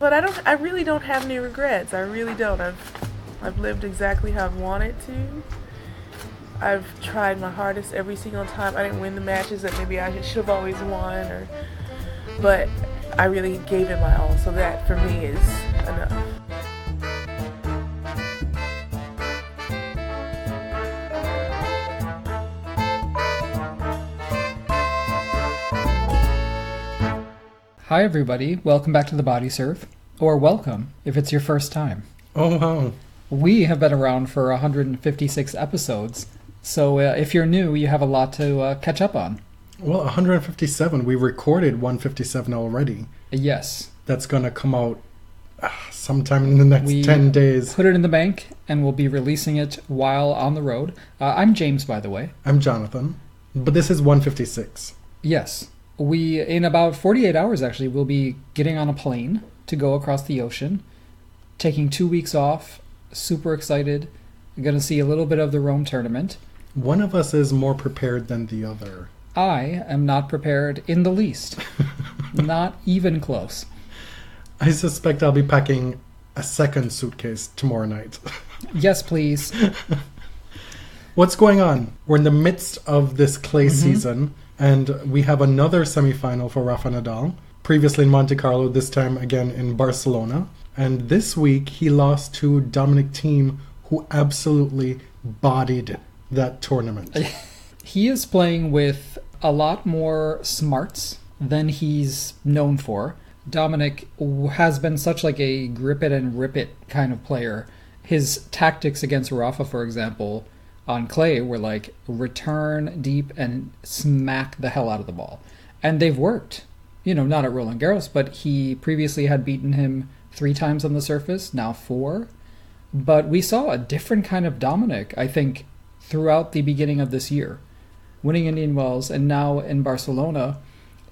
But I really don't have any regrets. I really don't. I've lived exactly how I've wanted to. I've tried my hardest every single time. I didn't win the matches that maybe I should have always won, but I really gave it my all. So that for me is enough. Hi everybody, welcome back to the Body Surf, or welcome if it's your first time. Oh wow. We have been around for 156 episodes, so if you're new, you have a lot to catch up on. Well, 157. We recorded 157 already. Yes. That's going to come out sometime in the next 10 days. Put it in the bank, and we'll be releasing it while on the road. I'm James, by the way. I'm Jonathan, but this is 156. Yes. We, in about 48 hours actually, we'll be getting on a plane to go across the ocean, taking 2 weeks off, super excited. I'm going to see a little bit of the Rome tournament. One of us is more prepared than the other. I am not prepared in the least. Not even close. I suspect I'll be packing a second suitcase tomorrow night. Yes, please. What's going on? We're in the midst of this clay season, and we have another semifinal for Rafa Nadal. Previously in Monte Carlo, this time again in Barcelona. And this week he lost to Dominic Thiem, who absolutely bodied that tournament. He is playing with a lot more smarts than he's known for. Dominic has been such like a grip it and rip it kind of player. His tactics against Rafa, for example, on clay were like return deep and smack the hell out of the ball. And they've worked. You know, not at Roland Garros, but he previously had beaten him 3 times on the surface, now 4. But we saw a different kind of Dominic, I think, throughout the beginning of this year. Winning Indian Wells, and now in Barcelona,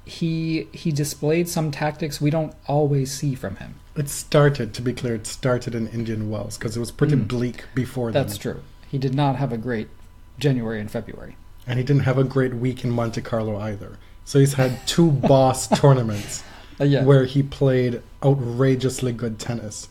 he displayed some tactics we don't always see from him. It started, to be clear, it started in Indian Wells, because it was pretty bleak before then. That's true. He did not have a great January and February. And he didn't have a great week in Monte Carlo either. So he's had 2 boss tournaments where he played outrageously good tennis.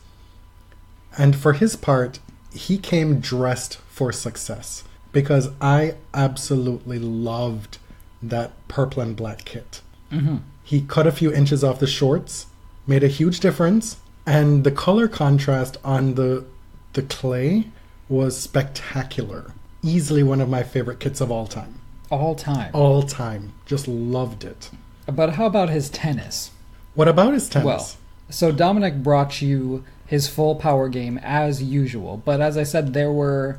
And for his part, he came dressed for success. Because I absolutely loved that purple and black kit. Mm-hmm. He cut a few inches off the shorts, made a huge difference. And the color contrast on the clay was spectacular. Easily one of my favorite kits of all time. All time? All time. Just loved it. But how about his tennis? What about his tennis? Well, so Dominic brought you his full power game as usual. But as I said, there were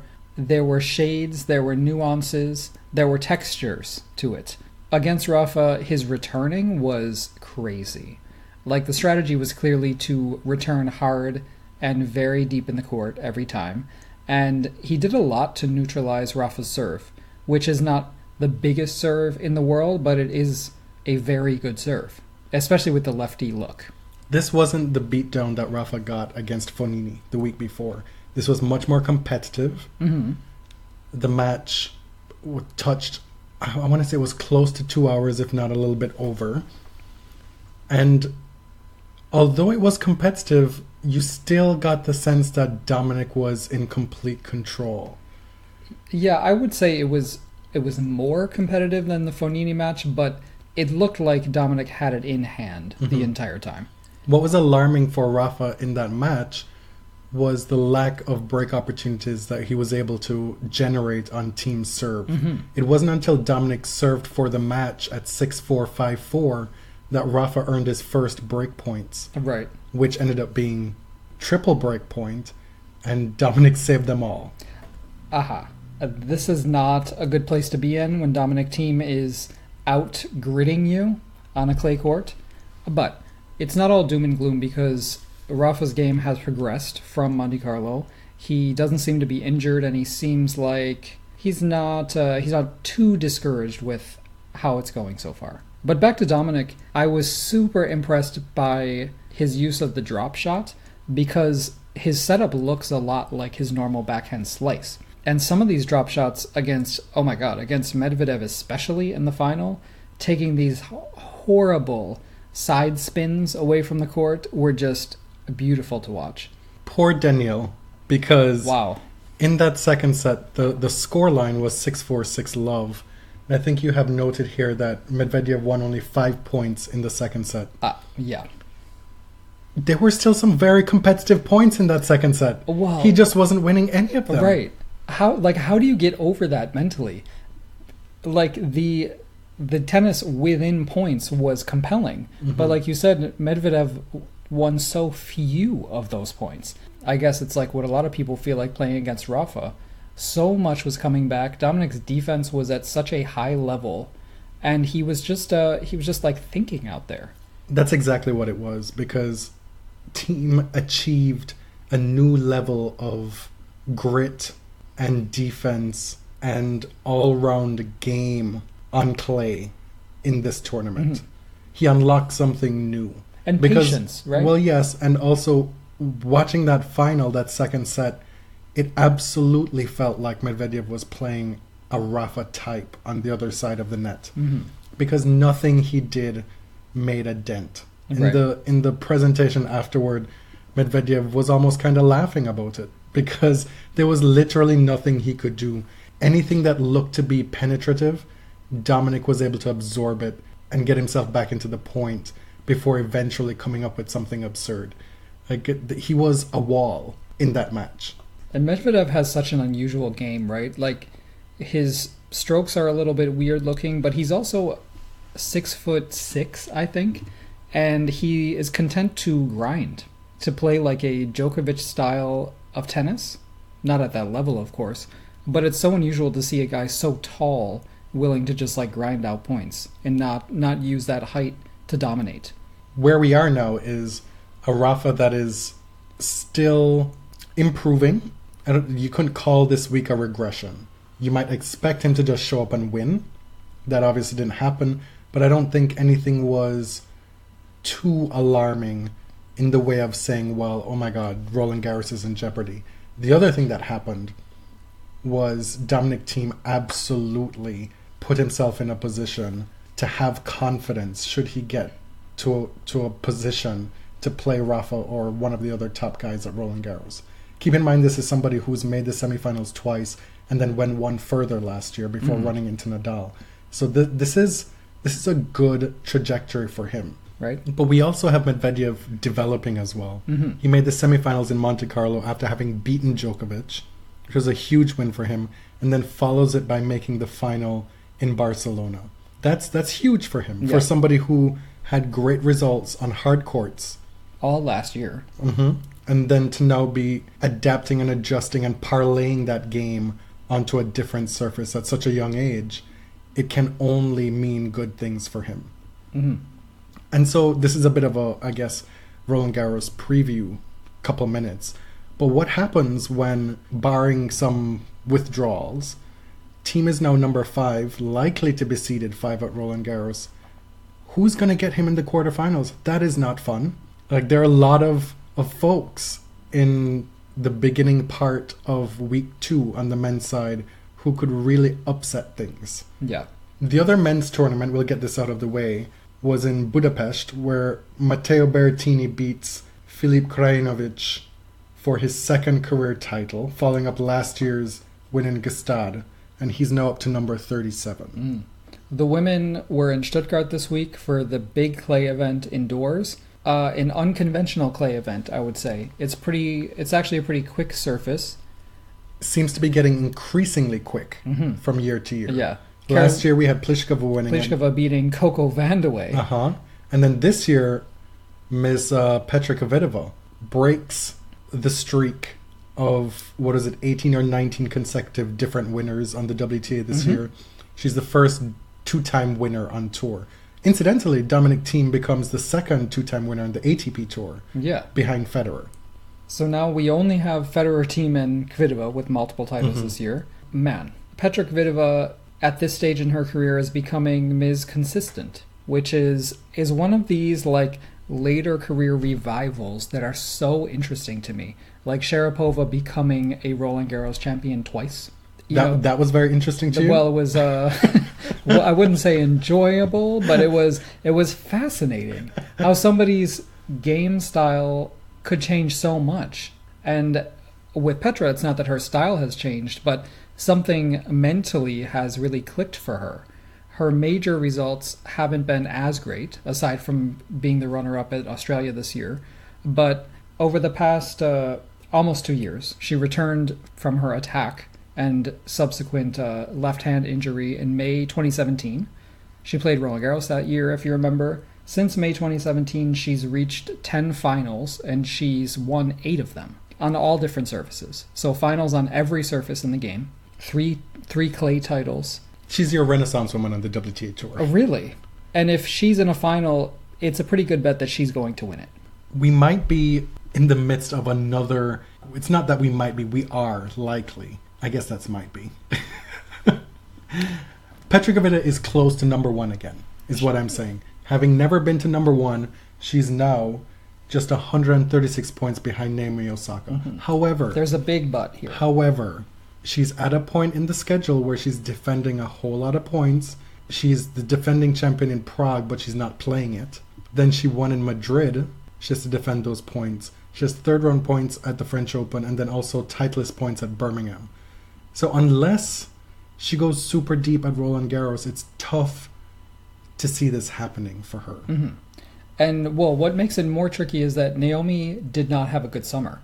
shades, there were nuances, there were textures to it. Against Rafa, his returning was crazy. Like, the strategy was clearly to return hard and very deep in the court every time. And he did a lot to neutralize Rafa's serve, which is not the biggest serve in the world, but it is a very good serve, especially with the lefty look. This wasn't the beatdown that Rafa got against Fognini the week before. This was much more competitive. Mm-hmm. The match touched, I want to say it was close to 2 hours, if not a little bit over. And although it was competitive, you still got the sense that Dominic was in complete control. Yeah, I would say it was more competitive than the Fognini match, but it looked like Dominic had it in hand the entire time. What was alarming for Rafa in that match was the lack of break opportunities that he was able to generate on Thiem's serve. Mm-hmm. It wasn't until Dominic served for the match at 6-4, 5-4 that Rafa earned his first break points. Right. Which ended up being triple break point, and Dominic saved them all. Aha. This is not a good place to be in when Dominic Thiem is out gridding you on a clay court. But it's not all doom and gloom, because Rafa's game has progressed from Monte Carlo. He doesn't seem to be injured, and he seems like he's not too discouraged with how it's going so far. But back to Dominic, I was super impressed by his use of the drop shot, because his setup looks a lot like his normal backhand slice. And some of these drop shots against Medvedev especially in the final, taking these horrible side spins away from the court, were just beautiful to watch. Poor Daniel, because wow. In that second set, the scoreline was 6-4, 6-love. I think you have noted here that Medvedev won only 5 points in the second set. Yeah. There were still some very competitive points in that second set. Wow. He just wasn't winning any of them. Right. How do you get over that mentally? Like, the tennis within points was compelling. Mm-hmm. But like you said, Medvedev won so few of those points. I guess it's like what a lot of people feel like playing against Rafa. So much was coming back. Dominic's defense was at such a high level, and he was just like thinking out there. That's exactly what it was, because Thiem achieved a new level of grit and defense and all-round game on clay in this tournament. Mm-hmm. He unlocked something new. And patience, right? Well, yes, and also watching that final, that second set, it absolutely felt like Medvedev was playing a Rafa type on the other side of the net. Mm-hmm. Because nothing he did made a dent. In the presentation afterward, Medvedev was almost kind of laughing about it, because there was literally nothing he could do. Anything that looked to be penetrative, Dominic was able to absorb it and get himself back into the point before eventually coming up with something absurd. Like, he was a wall in that match. And Medvedev has such an unusual game, right? Like, his strokes are a little bit weird looking, but he's also 6'6", I think, and he is content to grind, to play like a Djokovic style of tennis. Not at that level, of course, but it's so unusual to see a guy so tall willing to just like grind out points and not use that height to dominate. Where we are now is a Rafa that is still improving. You couldn't call this week a regression. You might expect him to just show up and win. That obviously didn't happen, but I don't think anything was too alarming in the way of saying, well, oh my God, Roland Garros is in jeopardy. The other thing that happened was Dominic Thiem absolutely put himself in a position to have confidence should he get to a position to play Rafa or one of the other top guys at Roland Garros. Keep in mind, this is somebody who's made the semifinals twice and then went one further last year before running into Nadal. So this is a good trajectory for him. Right. But we also have Medvedev developing as well. Mm-hmm. He made the semifinals in Monte Carlo after having beaten Djokovic, which was a huge win for him, and then follows it by making the final in Barcelona. That's huge for him, for somebody who had great results on hard courts. All last year. Mm-hmm. And then to now be adapting and adjusting and parlaying that game onto a different surface at such a young age, it can only mean good things for him. Mm-hmm. And so this is a bit of a, I guess, Roland Garros preview, couple minutes. But what happens when, barring some withdrawals, Thiem is now number 5, likely to be seeded 5 at Roland Garros. Who's going to get him in the quarterfinals? That is not fun. Like, there are a lot of folks in the beginning part of week 2 on the men's side who could really upset things. Yeah. The other men's tournament, we'll get this out of the way, was in Budapest, where Matteo Berrettini beats Filip Krajinovic for his second career title, following up last year's win in Gstaad, and he's now up to number 37. The women were in Stuttgart this week for the big clay event indoors. An unconventional clay event, I would say. It's actually a pretty quick surface. Seems to be getting increasingly quick from year to year. Yeah. Last year we had Pliskova winning. Pliskova beating Coco Vandeweghe. And then this year, Ms. Petra Kvitova breaks the streak of, 18 or 19 consecutive different winners on the WTA this year. She's the first 2-time winner on tour. Incidentally, Dominic Thiem becomes the second 2-time winner on the ATP Tour. Yeah. Behind Federer. So now we only have Federer, Thiem, and Kvitova with multiple titles this year. Man, Petra Kvitova at this stage in her career is becoming Ms. Consistent, which is one of these like later career revivals that are so interesting to me. Like Sharapova becoming a Roland Garros champion twice. That was very interesting to you? Well, it was well, I wouldn't say enjoyable, but it was fascinating how somebody's game style could change so much. And with Petra, it's not that her style has changed, but something mentally has really clicked for her. Her major results haven't been as great, aside from being the runner-up at Australia this year. But over the past almost 2 years, she returned from her attack and subsequent left-hand injury in May 2017. She played Roland Garros that year, if you remember. Since May 2017, she's reached 10 finals, and she's won 8 of them on all different surfaces. So finals on every surface in the game. Three clay titles. She's your Renaissance woman on the WTA Tour. Oh, really? And if she's in a final, it's a pretty good bet that she's going to win it. We might be in the midst of another... It's not that we might be, we are likely. I guess that's might be. Petra Kvitova is close to number 1 again, is what I'm saying. Having never been to number 1, she's now just 136 points behind Naomi Osaka. Mm-hmm. However... There's a big but here. However, she's at a point in the schedule where she's defending a whole lot of points. She's the defending champion in Prague, but she's not playing it. Then she won in Madrid. She has to defend those points. She has third-round points at the French Open, and then also titleist points at Birmingham. So unless she goes super deep at Roland Garros, it's tough to see this happening for her. Mm-hmm. And, well, what makes it more tricky is that Naomi did not have a good summer.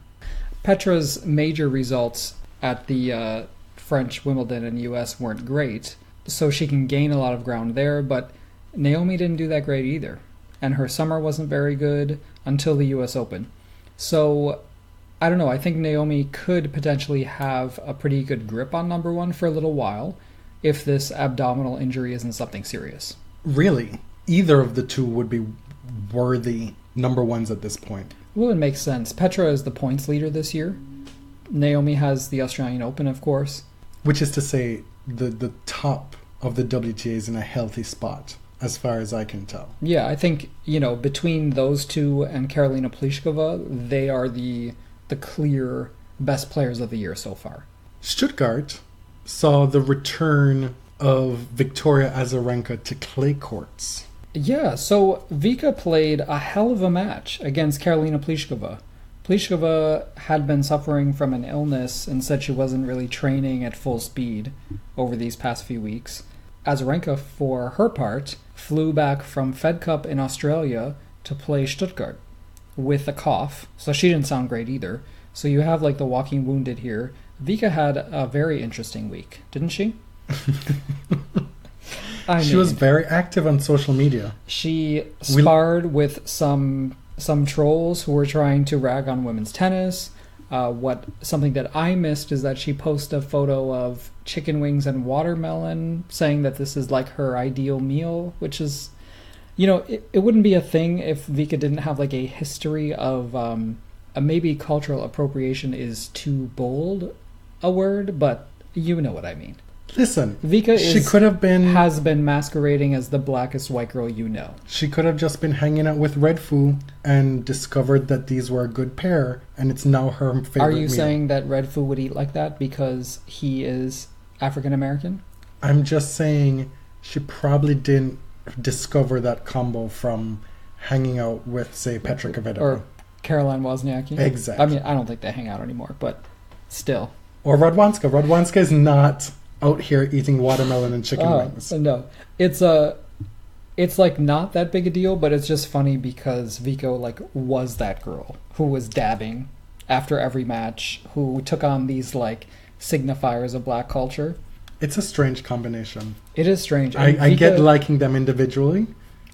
Petra's major results at the French, Wimbledon, and US weren't great, so she can gain a lot of ground there, but Naomi didn't do that great either. And her summer wasn't very good until the US Open. So, I don't know, I think Naomi could potentially have a pretty good grip on number 1 for a little while if this abdominal injury isn't something serious. Really? Either of the two would be worthy number 1s at this point. Well, it makes sense. Petra is the points leader this year. Naomi has the Australian Open, of course. Which is to say, the top of the WTA is in a healthy spot, as far as I can tell. Yeah, I think, between those two and Karolina Pliskova, they are the clear best players of the year so far. Stuttgart saw the return of Victoria Azarenka to clay courts. Yeah, so Vika played a hell of a match against Karolina Pliskova. Pliskova had been suffering from an illness and said she wasn't really training at full speed over these past few weeks. Azarenka, for her part, flew back from Fed Cup in Australia to play Stuttgart with a cough, so she didn't sound great either. So you have the walking wounded here. Vika had a very interesting week, didn't she? She was very active on social media. She sparred with some trolls who were trying to rag on women's tennis. Something that I missed is that she posted a photo of chicken wings and watermelon, saying that this is her ideal meal, which is, it wouldn't be a thing if Vika didn't have a history of maybe cultural appropriation is too bold a word, but you know what I mean. Listen, Vika has been masquerading as the blackest white girl you know. She could have just been hanging out with Red Foo and discovered that these were a good pair, and it's now her favorite Are you meal. saying that Red Foo would eat like that because he is African American? I'm just saying she probably didn't discover that combo from hanging out with, say, Petra Kvitova. Or Caroline Wozniacki. Exactly. I mean, I don't think they hang out anymore, but still. Or Radwanska. Radwanska is not out here eating watermelon and chicken wings. No. It's not that big a deal, but it's just funny because Vika was that girl who was dabbing after every match, who took on these signifiers of black culture. It's a strange combination. It is strange. I get liking them individually.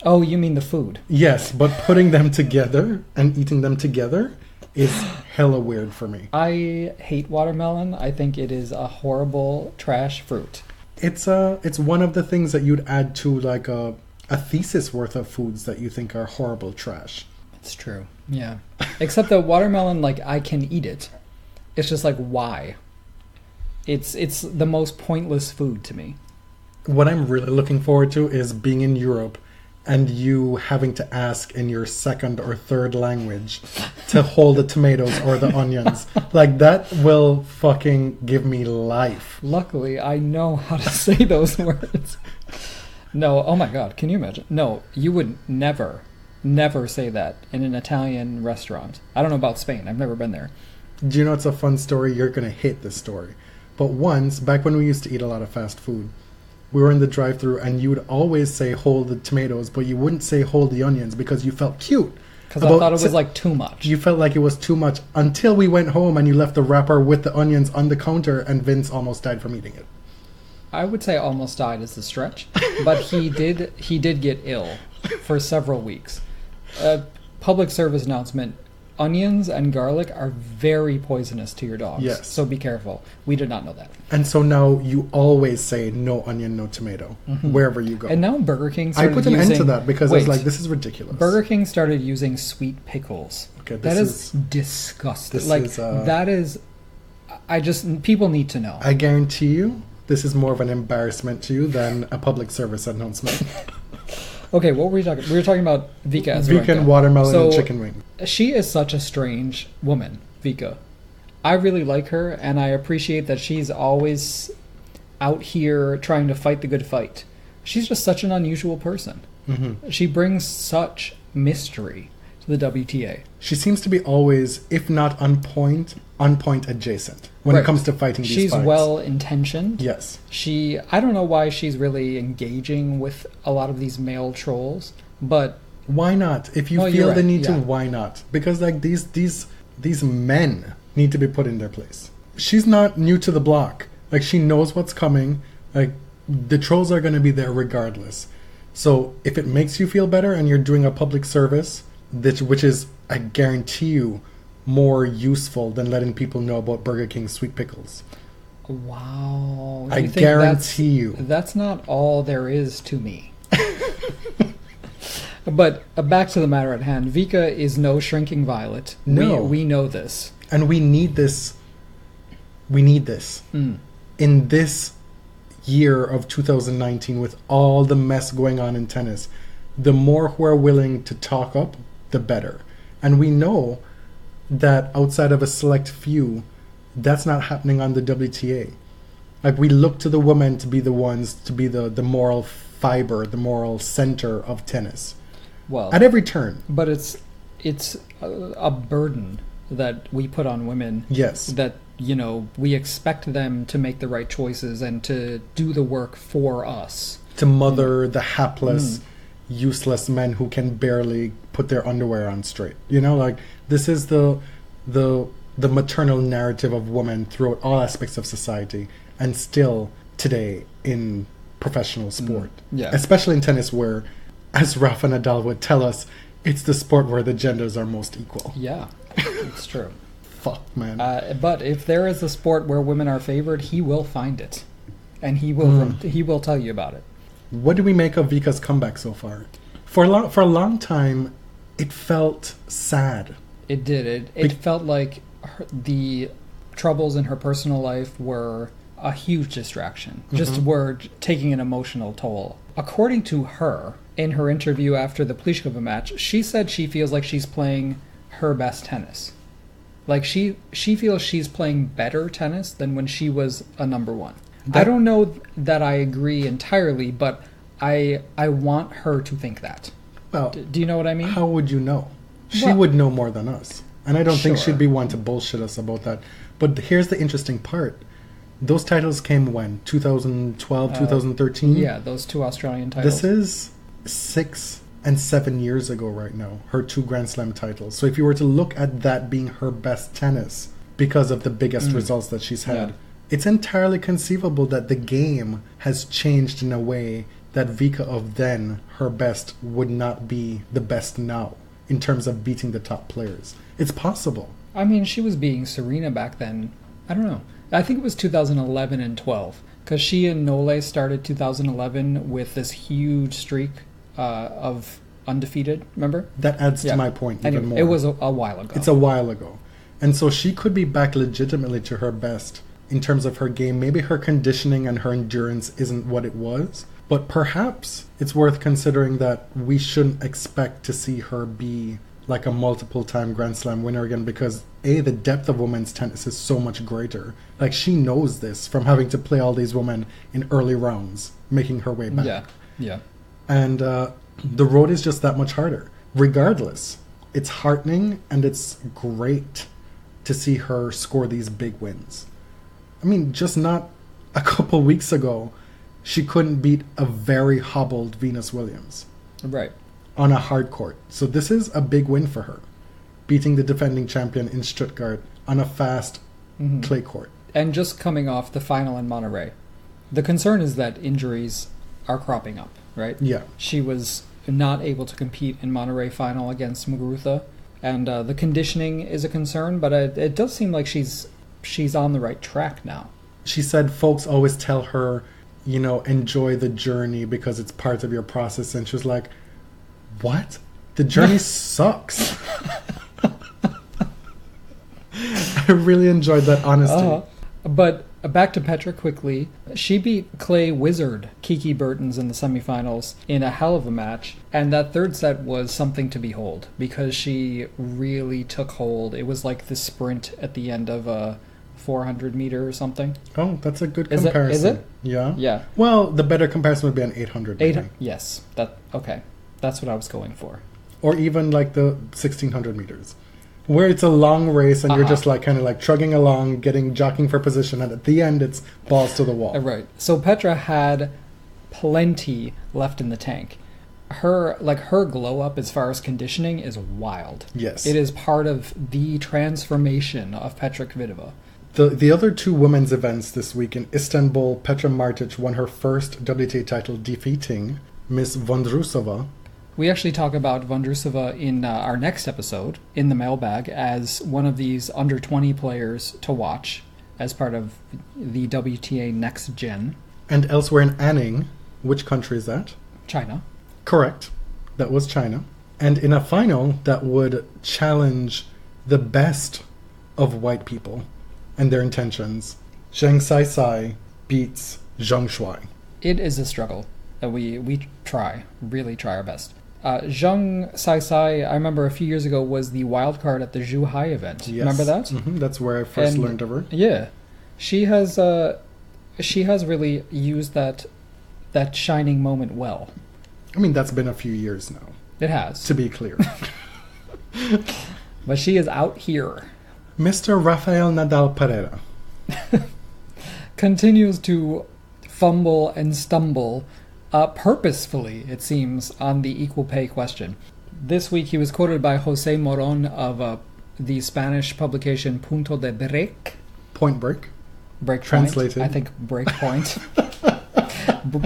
Oh, you mean the food? Yes, but putting them together and eating them together is hella weird for me. I hate watermelon. I think it is a horrible trash fruit. It's one of the things that you'd add to a thesis worth of foods that you think are horrible trash. It's true. Yeah. Except that watermelon, I can eat it. It's just why? It's the most pointless food to me. What I'm really looking forward to is being in Europe and you having to ask in your second or third language to hold the tomatoes or the onions. That will fucking give me life. Luckily, I know how to say those words. No, oh my god, can you imagine? No, you would never never say that in an Italian restaurant. I don't know about Spain. I've never been there. Do you know it's a fun story? You're going to hate this story. But once, back when we used to eat a lot of fast food, we were in the drive-thru and you would always say hold the tomatoes, but you wouldn't say hold the onions because you felt cute. Because I thought it was like too much. You felt like it was too much until we went home and you left the wrapper with the onions on the counter and Vince almost died from eating it. I would say almost died is the stretch, but he did get ill for several weeks. Public service announcement: onions and garlic are very poisonous to your dogs. Yes. So be careful. We did not know that. And so now you always say no onion, no tomato, wherever you go. And now Burger King started I put an end to that because I was like, this is ridiculous. Burger King started using sweet pickles. Okay, that is disgusting. That is... people need to know. I guarantee you, this is more of an embarrassment to you than a public service announcement. Okay, what were we talking? We were talking about Vika as Vika and watermelon and chicken wing. She is such a strange woman, Vika. I really like her, and I appreciate that she's always out here trying to fight the good fight. She's just such an unusual person. Mm-hmm. She brings such mystery to the WTA. She seems to be always, if not on point adjacent when it comes to fighting these fights. She's well-intentioned. Yes. I don't know why she's really engaging with a lot of these male trolls, but... Why not? If you feel the need to, why not? Because like these men need to be put in their place. She's not new to the block. Like, she knows what's coming. Like, the trolls are going to be there regardless. So if it makes you feel better and you're doing a public service, which is, I guarantee you, more useful than letting people know about Burger King's sweet pickles. Wow. I guarantee you. That's not all there is to me. But back to the matter at hand. Vika is no shrinking violet. No. We know this. And we need this. We need this. In this year of 2019, with all the mess going on in tennis, the more who are willing to talk up, the better. And we know that outside of a select few, that's not happening on the WTA. Like, we look to the women to be the ones to be the moral fiber, the moral center of tennis. Well, at every turn. But it's a burden that we put on women. Yes. That, we expect them to make the right choices and to do the work for us. To mother the hapless, useless men who can barely put their underwear on straight. This is the maternal narrative of women throughout all aspects of society, and still today in professional sport. Yeah. Especially in tennis, where, as Rafa Nadal would tell us, it's the sport where the genders are most equal. Yeah, it's true. Fuck, man. But if there is a sport where women are favored, he will find it, and he will tell you about it. What do we make of Vika's comeback so far? For a long time, it felt sad. It did. It felt like the troubles in her personal life were a huge distraction. Just were taking an emotional toll. According to her, in her interview after the Pliskova match, she said she feels like she's playing her best tennis. Like, she feels she's playing better tennis than when she was a number one. I don't know that I agree entirely, but I want her to think that. Well, do you know what I mean? How would you know? She would know more than us. And I don't think she'd be one to bullshit us about that. But here's the interesting part. Those titles came when? 2012, 2013? Yeah, those two Australian titles. This is 6 and 7 years ago right now, her 2 Grand Slam titles. So if you were to look at that being her best tennis because of the biggest results that she's had, it's entirely conceivable that the game has changed in a way that Vika of then, her best, would not be the best now in terms of beating the top players. It's possible. I mean, she was beating Serena back then. I don't know. I think it was 2011 and 12, because she and Nole started 2011 with this huge streak of undefeated, remember? That adds to my point even more. It was a while ago. It's a while ago. And so she could be back legitimately to her best in terms of her game. Maybe her conditioning and her endurance isn't what it was, but perhaps it's worth considering that we shouldn't expect to see her be like a multiple-time Grand Slam winner again, because the depth of women's tennis is so much greater. Like, she knows this from having to play all these women in early rounds, making her way back. Yeah. And the road is just that much harder. regardless, it's heartening and it's great to see her score these big wins. I mean, just not a couple weeks ago, she couldn't beat a very hobbled Venus Williams. Right. On a hard court. So this is a big win for her. Beating the defending champion in Stuttgart on a fast clay court. And just coming off the final in Monterrey. The concern is that injuries are cropping up, right? Yeah. She was not able to compete in Monterrey final against Muguruza. And the conditioning is a concern, but it does seem like she's on the right track now. She said folks always tell her, enjoy the journey because it's part of your process. And she was like, what? The journey sucks. I really enjoyed that honesty. But back to Petra quickly. She beat clay wizard Kiki Bertens in the semifinals in a hell of a match. And that third set was something to behold because she really took hold. It was like the sprint at the end of a 400 meter or something. Oh, that's a good comparison. Is it? Yeah. Yeah. Well, the better comparison would be an 800 meter. Yes. Okay. That's what I was going for. Or even like the 1600 meters. Where it's a long race and you're just kind of trugging along, jockeying for position, and at the end it's balls to the wall. Right. So Petra had plenty left in the tank. Her glow up as far as conditioning is wild. Yes. It is part of the transformation of Petra Kvitova. The other two women's events this week in Istanbul, Petra Martic won her first WTA title defeating Miss Vondrousova. We actually talk about Vondrousova in our next episode, in the mailbag, as one of these under 20 players to watch as part of the WTA Next Gen. And elsewhere in Anning, which country is that? China. Correct. That was China. And in a final that would challenge the best of white people and their intentions, Zheng Sai beats Zheng Shuai. It is a struggle. We really try our best. Zheng Sai, I remember a few years ago, was the wild card at the Zhuhai event. Yes. Remember that? Mm-hmm. That's where I first learned of her. Yeah. She has really used that shining moment well. I mean, that's been a few years now. It has. To be clear. But she is out here. Mr. Rafael Nadal Pereira continues to fumble and stumble purposefully, it seems, on the equal pay question. This week he was quoted by Jose Moron of the Spanish publication Punto de Break. Point Break. Break Translated. Point. I think Break Point.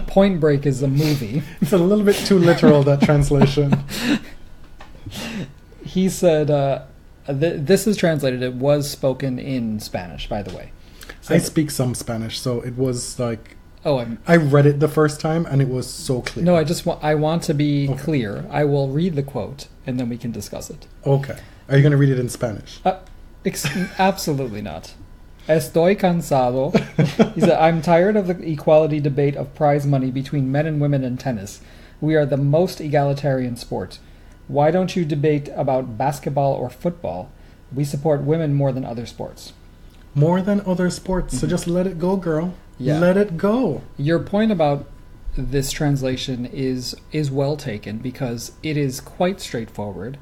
Point Break is a movie. It's a little bit too literal, that translation. He said, this is translated, it was spoken in Spanish, by the way. So I speak some Spanish, so it was like... Oh, I read it the first time, and it was so clear. No, I want to be clear. I will read the quote, and then we can discuss it. Okay. Are you going to read it in Spanish? Absolutely not. Estoy cansado. He said, I'm tired of the equality debate of prize money between men and women in tennis. We are the most egalitarian sport. Why don't you debate about basketball or football? We support women more than other sports. More than other sports, so just let it go, girl. Yeah. Let it go. Your point about this translation is well taken because it is quite straightforward.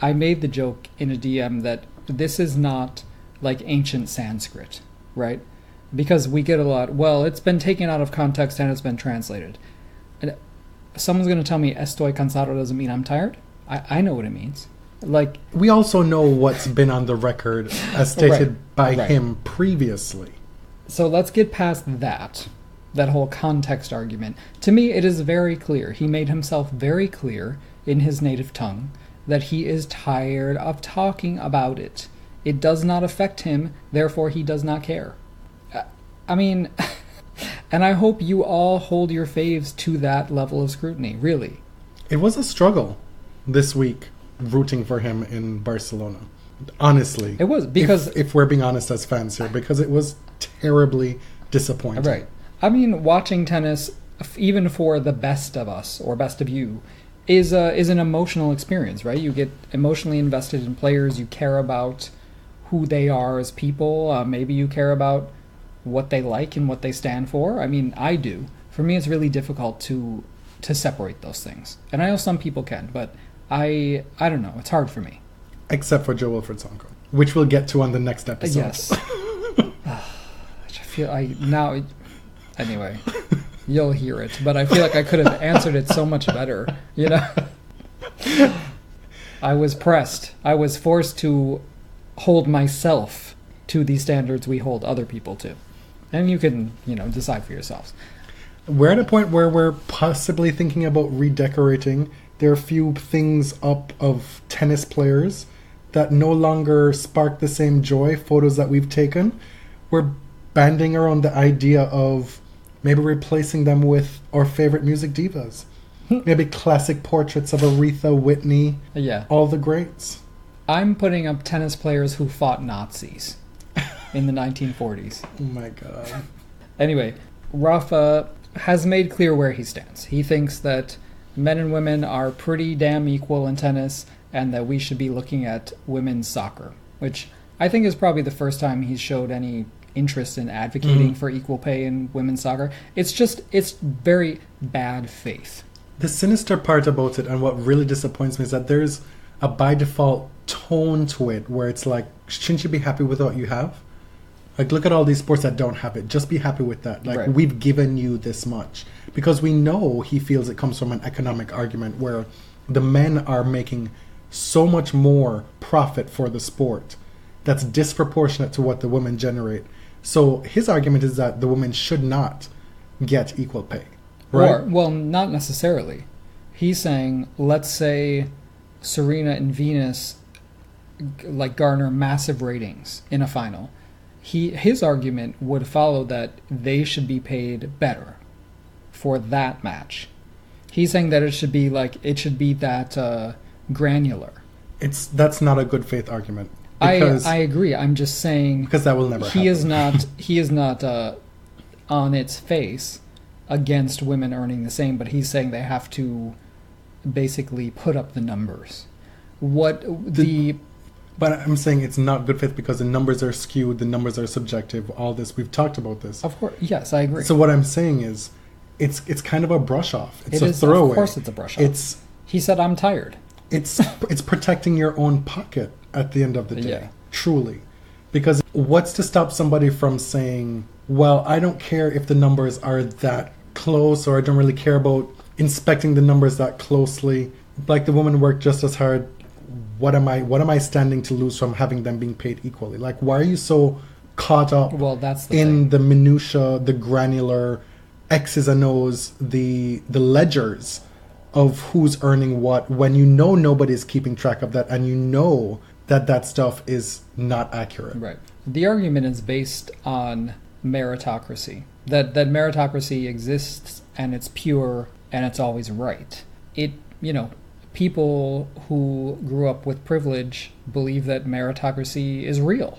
I made the joke in a DM that this is not like ancient Sanskrit, right? Because we get a lot, well, it's been taken out of context and it's been translated. And someone's going to tell me estoy cansado doesn't mean I'm tired? I know what it means. Like, we also know what's been on the record as stated by him previously. So let's get past that whole context argument. To me, it is very clear. He made himself very clear in his native tongue that he is tired of talking about it. It does not affect him, therefore he does not care. I mean, and I hope you all hold your faves to that level of scrutiny, really. It was a struggle this week rooting for him in Barcelona. Honestly. It was, because... If we're being honest as fans here, because it was terribly disappointing. Right. I mean, watching tennis, even for the best of us, or best of you, is an emotional experience, right? You get emotionally invested in players, you care about who they are as people, maybe you care about what they like and what they stand for. I mean, I do. For me, it's really difficult to separate those things. And I know some people can, but I don't know. It's hard for me. Except for Jo-Wilfried Tsonga, which we'll get to on the next episode. Yes. Anyway, you'll hear it, but I feel like I could have answered it so much better, you know? I was pressed. I was forced to hold myself to the standards we hold other people to. And you can, decide for yourselves. We're at a point where we're possibly thinking about redecorating. There are a few things up of tennis players that no longer spark the same joy, photos that we've taken. We're banding around the idea of maybe replacing them with our favorite music divas. Maybe classic portraits of Aretha, Whitney, all the greats. I'm putting up tennis players who fought Nazis in the 1940s. Oh my God. Anyway, Rafa has made clear where he stands. He thinks that men and women are pretty damn equal in tennis and that we should be looking at women's soccer, which I think is probably the first time he's showed any interest in advocating for equal pay in women's soccer. It's very bad faith. The sinister part about it, and what really disappoints me, is that there's a by default tone to it where it's like, shouldn't you be happy with what you have? Like, look at all these sports that don't have it. Just be happy with that. Like, We've given you this much. Because we know he feels it comes from an economic argument where the men are making so much more profit for the sport that's disproportionate to what the women generate. So his argument is that the women should not get equal pay. Right? Well, not necessarily. He's saying, let's say Serena and Venus garner massive ratings in a final. His argument would follow that they should be paid better for that match. He's saying that it should be that granular. That's not a good faith argument. I agree. I'm just saying because that will never happen. He is not on its face against women earning the same, but he's saying they have to basically put up the numbers. But I'm saying it's not good faith because the numbers are skewed, the numbers are subjective, all this. We've talked about this. Of course. Yes, I agree. So what I'm saying is it's kind of a brush off. It's a throwaway. Of course it's a brush off. He said, I'm tired. It's protecting your own pocket at the end of the day. Yeah. Truly. Because what's to stop somebody from saying, well, I don't care if the numbers are that close, or I don't really care about inspecting the numbers that closely. Like, the women work just as hard. What am I standing to lose from having them being paid equally? Like, why are you so caught up in the minutia, the granular X's and O's, the ledgers of who's earning what, when you know nobody's keeping track of that, and you know that stuff is not accurate. Right. The argument is based on meritocracy. That meritocracy exists and it's pure and it's always right. People who grew up with privilege believe that meritocracy is real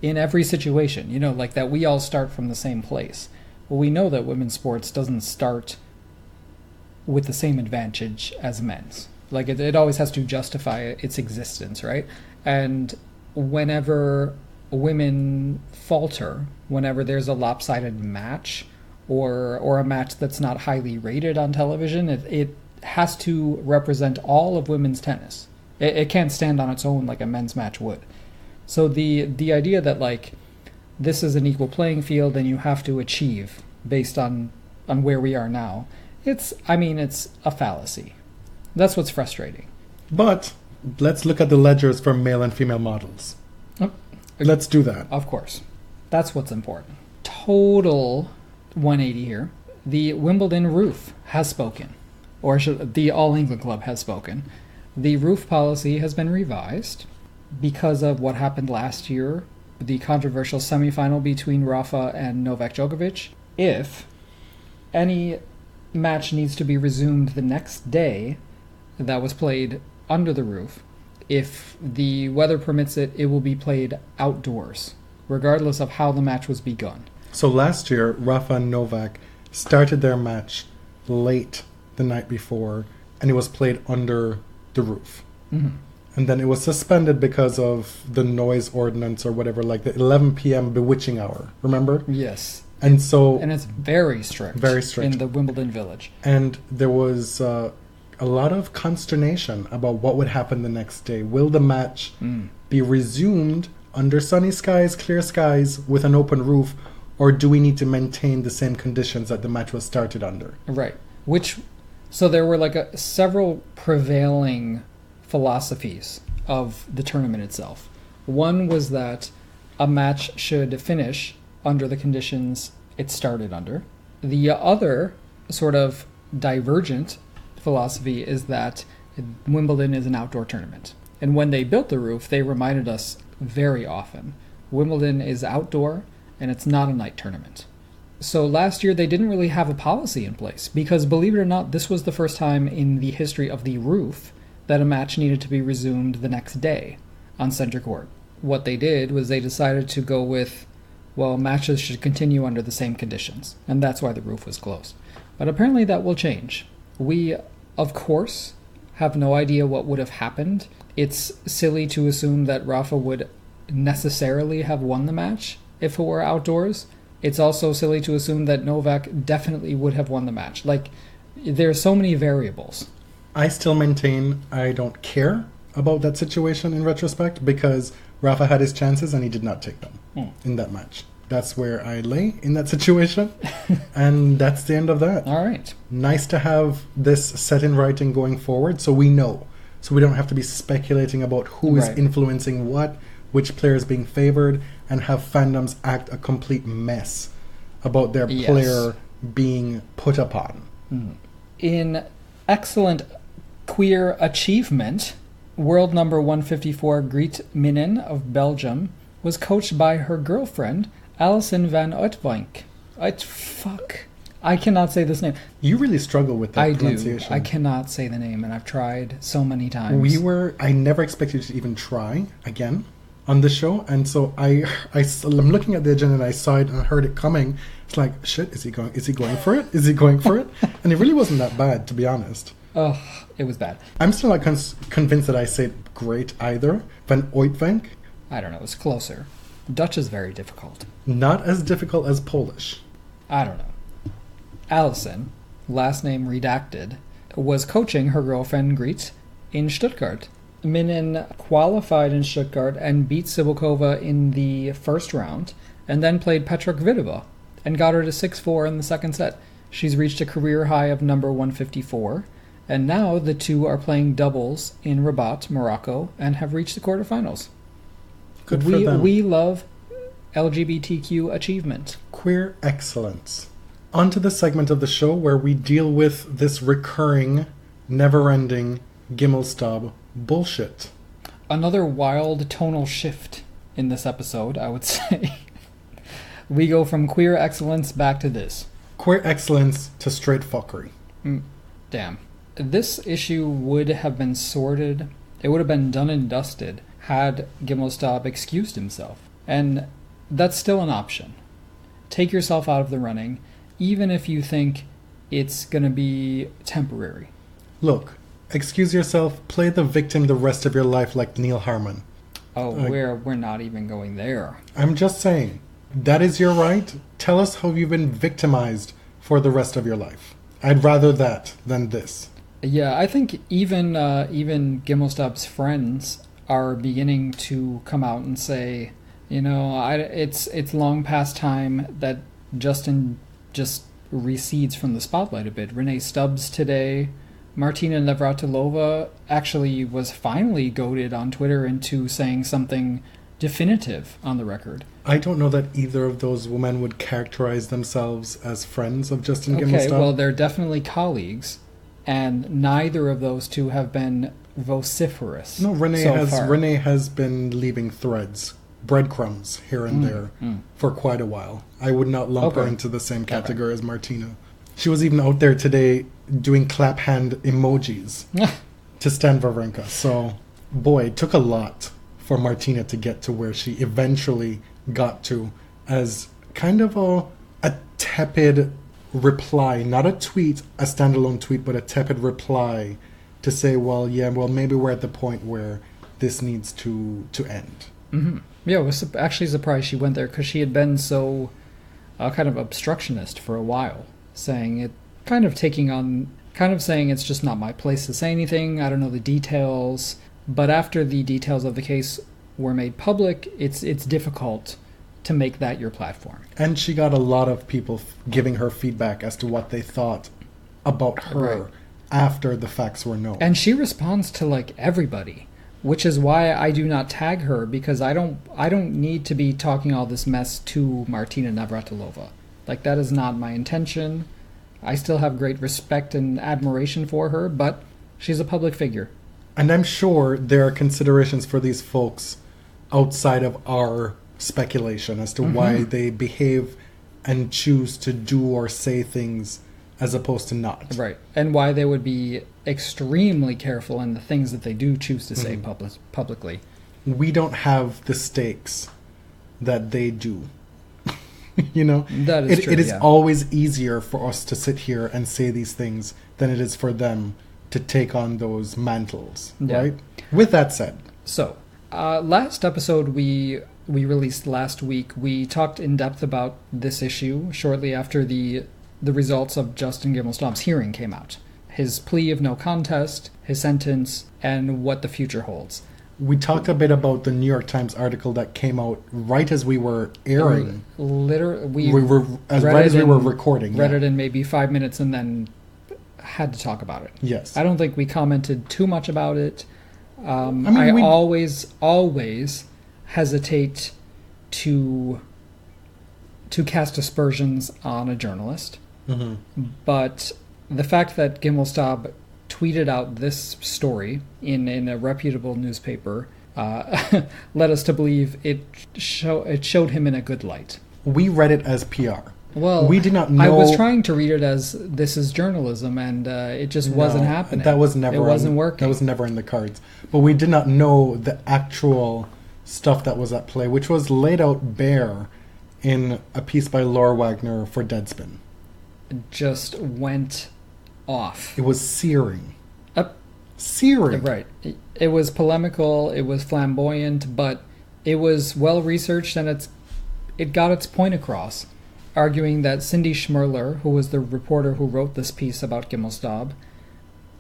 in every situation. That we all start from the same place. Well, we know that women's sports doesn't start with the same advantage as men's. It always has to justify its existence, right? And whenever women falter, whenever there's a lopsided match or a match that's not highly rated on television, it has to represent all of women's tennis. It can't stand on its own like a men's match would. So the idea that this is an equal playing field and you have to achieve based on where we are now, it's a fallacy. That's what's frustrating. But let's look at the ledgers for male and female models. Let's do that. Of course. That's what's important. Total 180 here. The Wimbledon roof has spoken. Or the All England Club has spoken. The roof policy has been revised because of what happened last year, the controversial semifinal between Rafa and Novak Djokovic. If any match needs to be resumed the next day that was played under the roof, if the weather permits it, it will be played outdoors, regardless of how the match was begun. So last year, Rafa and Novak started their match late the night before, and it was played under the roof. Mm-hmm. And then it was suspended because of the noise ordinance or whatever, the 11 p.m. bewitching hour. Remember? Yes. And so... And it's very strict. Very strict. In the Wimbledon Village. And there was a lot of consternation about what would happen the next day. Will the match be resumed under sunny skies, clear skies, with an open roof, or do we need to maintain the same conditions that the match was started under? Right. So there were like several prevailing philosophies of the tournament itself. One was that a match should finish under the conditions it started under. The other sort of divergent philosophy is that Wimbledon is an outdoor tournament. And when they built the roof, they reminded us very often, Wimbledon is outdoor and it's not a night tournament. So last year they didn't really have a policy in place because, believe it or not, this was the first time in the history of the roof that a match needed to be resumed the next day on center court. What they did was they decided to go with, well, matches should continue under the same conditions, and that's why the roof was closed. But apparently that will change. We, of course, have no idea what would have happened. It's silly to assume that Rafa would necessarily have won the match if it were outdoors. It's also silly to assume that Novak definitely would have won the match. Like, there's so many variables. I still maintain I don't care about that situation in retrospect because Rafa had his chances and he did not take them in that match. That's where I lay in that situation. And that's the end of that. All right. Nice to have this set in writing going forward so we know. So we don't have to be speculating about who is influencing what, which player is being favored, and have fandoms act a complete mess about their player being put upon. In excellent queer achievement, world number 154 Griet Minen of Belgium was coached by her girlfriend, Alison van Uitwijk. I cannot say this name. You really struggle with that pronunciation. I cannot say the name, and I've tried so many times. I never expected you to even try again on the show, and so I'm looking at the agenda and I saw it and I heard it coming. It's like, shit, is he going for it? Is he going for it? And it really wasn't that bad, to be honest. Oh, it was bad. I'm still not convinced that I say it great either. Van Uitwijk? I don't know, it's closer. Dutch is very difficult. Not as difficult as Polish. I don't know. Alison, last name redacted, was coaching her girlfriend Griet in Stuttgart. Minen qualified in Stuttgart and beat Sibylkova in the first round, and then played Petra Kvitova and got her to 6-4 in the second set. She's reached a career high of number 154, and now the two are playing doubles in Rabat, Morocco, and have reached the quarterfinals. Good for them. We love LGBTQ achievement. Queer excellence. On to the segment of the show where we deal with this recurring, never-ending Gimelstob bullshit. Another wild tonal shift in this episode, I would say. We go from queer excellence back to this. Queer excellence to straight fuckery. Damn. This issue would have been sorted, it would have been done and dusted had Gimelstob excused himself. And that's still an option. Take yourself out of the running, even if you think it's going to be temporary. Look, excuse yourself, play the victim the rest of your life like Neil Harmon. Oh, we're not even going there. I'm just saying, that is your right. Tell us how you've been victimized for the rest of your life. I'd rather that than this. Yeah, I think even Gimelstob's friends are beginning to come out and say, you know, it's long past time that Justin just recedes from the spotlight a bit. Renee Stubbs today, Martina Navratilova actually was finally goaded on Twitter into saying something definitive on the record. I don't know that either of those women would characterize themselves as friends of Justin Gimelstob. Okay, well, they're definitely colleagues, and neither of those two have been vociferous. No, Renee has been leaving threads, breadcrumbs here and there for quite a while. I would not lump her into the same category as Martina. She was even out there today doing clap hand emojis to Stan Wawrinka. So, boy, it took a lot for Martina to get to where she eventually got to as kind of a tepid reply, not a tweet, a standalone tweet, but a tepid reply to say, well, maybe we're at the point where this needs to end. Mm-hmm. Yeah, I was actually surprised she went there because she had been so kind of obstructionist for a while, saying it, kind of taking on kind of saying it's just not my place to say anything. I don't know the details. But after the details of the case were made public, it's difficult to make that your platform. And she got a lot of people giving her feedback as to what they thought about her after the facts were known. And she responds to like everybody, which is why I do not tag her, because I don't need to be talking all this mess to Martina Navratilova. Like, that is not my intention. I still have great respect and admiration for her, but she's a public figure. And I'm sure there are considerations for these folks outside of our speculation as to why they behave and choose to do or say things as opposed to not. Right. And why they would be extremely careful in the things that they do choose to say publicly. We don't have the stakes that they do. You know? That is true, It is always easier for us to sit here and say these things than it is for them to take on those mantles, right? With that said. So, last episode we released last week, we talked in depth about this issue shortly after the results of Justin Gimelstob's hearing came out. His plea of no contest, his sentence, and what the future holds. We talked a bit about the New York Times article that came out right as we were airing. Literally, we were recording. Read it in maybe 5 minutes and then had to talk about it. Yes. I don't think we commented too much about it. I always hesitate to cast aspersions on a journalist. But the fact that Gimelstob tweeted out this story in a reputable newspaper led us to believe it showed him in a good light. We read it as PR. Well, we did not know. I was trying to read it as this is journalism, and it just wasn't happening. That was never. It wasn't working. That was never in the cards. But we did not know the actual stuff that was at play, which was laid out bare in a piece by Laura Wagner for Deadspin. It just went off. It was searing. Searing. Right. It was polemical. It was flamboyant, but it was well researched, and it got its point across, arguing that Cindy Schmerler, who was the reporter who wrote this piece about Gimelstob,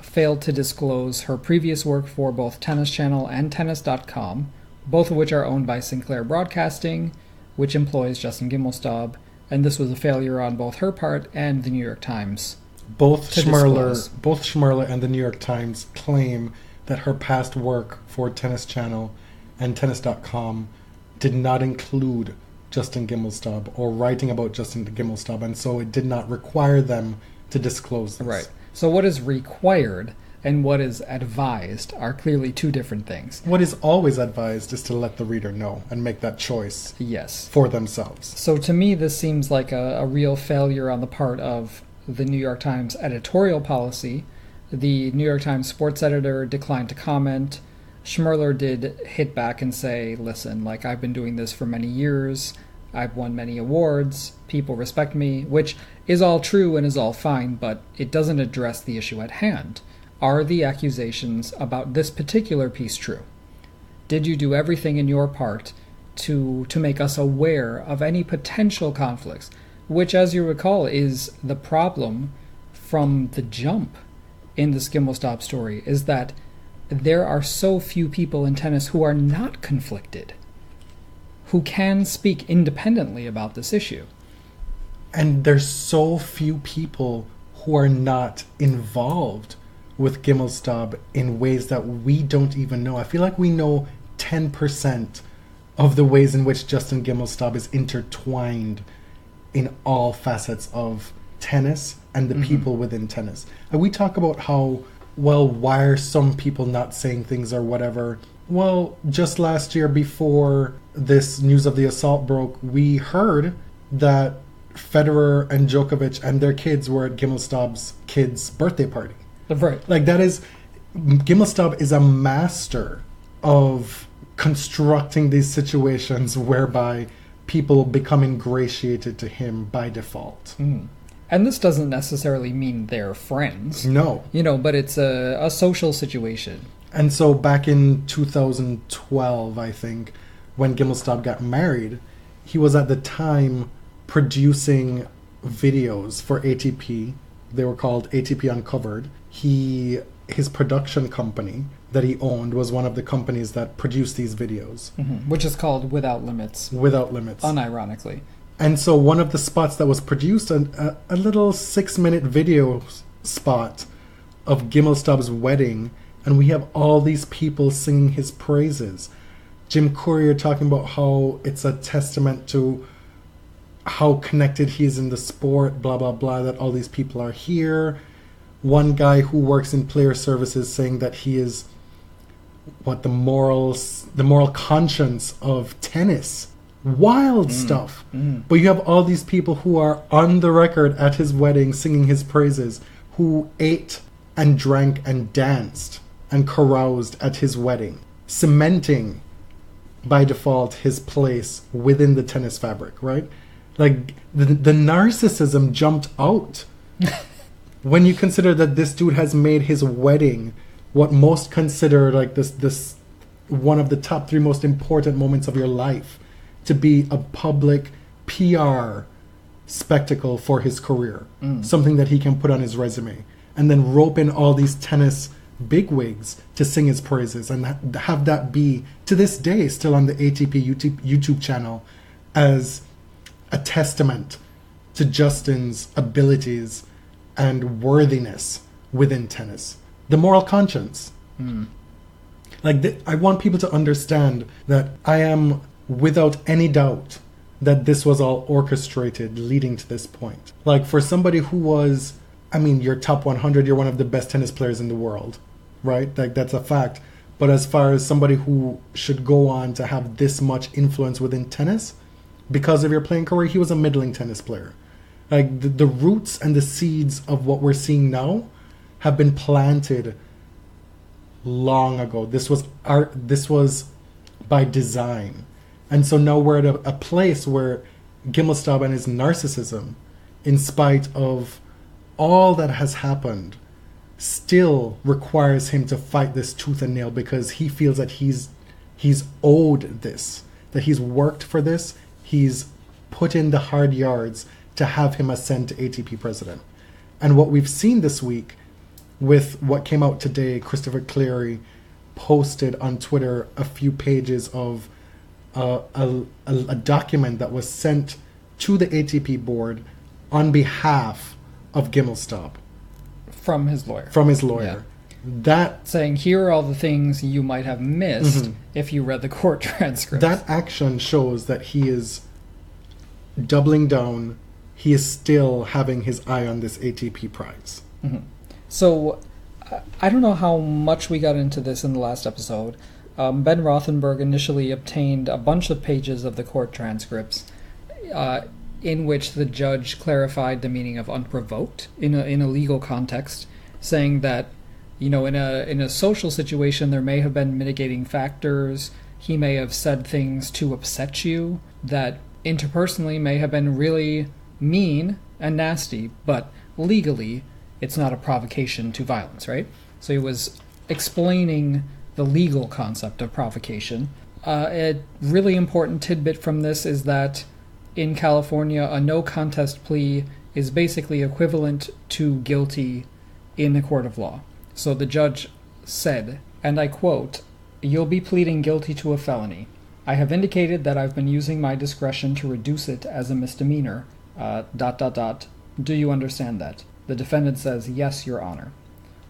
failed to disclose her previous work for both Tennis Channel and Tennis.com, both of which are owned by Sinclair Broadcasting, which employs Justin Gimelstob, and this was a failure on both her part and the New York Times. Both Schmerler and the New York Times claim that her past work for Tennis Channel and Tennis.com did not include Justin Gimelstob or writing about Justin Gimelstob, and so it did not require them to disclose this. Right. So what is required and what is advised are clearly two different things. What is always advised is to let the reader know and make that choice for themselves. So to me, this seems like a real failure on the part of the New York Times editorial policy. The New York Times sports editor declined to comment. Schmerler did hit back and say, listen, like, I've been doing this for many years. I've won many awards. People respect me, which is all true and is all fine, but it doesn't address the issue at hand. Are the accusations about this particular piece true? Did you do everything in your part to make us aware of any potential conflicts? Which, as you recall, is the problem from the jump in this Gimelstob story, is that there are so few people in tennis who are not conflicted, who can speak independently about this issue. And there's so few people who are not involved with Gimelstob in ways that we don't even know. I feel like we know 10% of the ways in which Justin Gimelstob is intertwined in all facets of tennis and the people within tennis. And we talk about how, well, why are some people not saying things or whatever? Well, just last year before this news of the assault broke, we heard that Federer and Djokovic and their kids were at Gimelstob's kid's birthday party. Right. Like, Gimelstob is a master of constructing these situations whereby people become ingratiated to him by default. And this doesn't necessarily mean they're friends. No. But it's a social situation. And so back in 2012, I think, when Gimelstob got married, he was at the time producing videos for ATP They were called ATP Uncovered. His production company that he owned was one of the companies that produced these videos. Which is called Without Limits. Without Limits. Unironically. And so one of the spots that was produced, a little 6-minute video spot of Gimelstob's wedding, and we have all these people singing his praises. Jim Courier talking about how it's a testament to how connected he is in the sport, blah, blah, blah, that all these people are here. One guy who works in player services saying that he is the moral conscience of tennis. Wild stuff. But you have all these people who are on the record at his wedding singing his praises, who ate and drank and danced and caroused at his wedding, cementing by default his place within the tennis fabric, right? Like the narcissism jumped out when you consider that this dude has made his wedding what most consider like this one of the top 3 most important moments of your life, to be a public PR spectacle for his career, something that he can put on his resume, and then rope in all these tennis bigwigs to sing his praises, and have that be, to this day, still on the ATP YouTube channel as a testament to Justin's abilities and worthiness within tennis. The moral conscience. I want people to understand that I am without any doubt that this was all orchestrated leading to this point. Like, for somebody who was, you're top 100, you're one of the best tennis players in the world, right? Like, that's a fact. But as far as somebody who should go on to have this much influence within tennis, because of your playing career, he was a middling tennis player. Like, the roots and the seeds of what we're seeing now have been planted long ago. This was by design. And so now we're at a place where Gimelstob and his narcissism, in spite of all that has happened, still requires him to fight this tooth and nail, because he feels that he's owed this, that he's worked for this, he's put in the hard yards to have him ascend to ATP president. And what we've seen this week with what came out today, Christopher Cleary posted on Twitter a few pages of a document that was sent to the ATP board on behalf of Gimelstob. From his lawyer. Yeah. That saying, here are all the things you might have missed if you read the court transcript. That action shows that he is doubling down. He is still having his eye on this ATP prize. So, I don't know how much we got into this in the last episode. Ben Rothenberg initially obtained a bunch of pages of the court transcripts in which the judge clarified the meaning of unprovoked in a legal context, saying that, in a social situation there may have been mitigating factors. He may have said things to upset you that interpersonally may have been really mean and nasty, but legally it's not a provocation to violence, right? So he was explaining the legal concept of provocation. A really important tidbit from this is that in California, a no contest plea is basically equivalent to guilty in a court of law. So the judge said, and I quote, "You'll be pleading guilty to a felony. I have indicated that I've been using my discretion to reduce it as a misdemeanor. ... Do you understand that?" The defendant says, "Yes, Your Honor."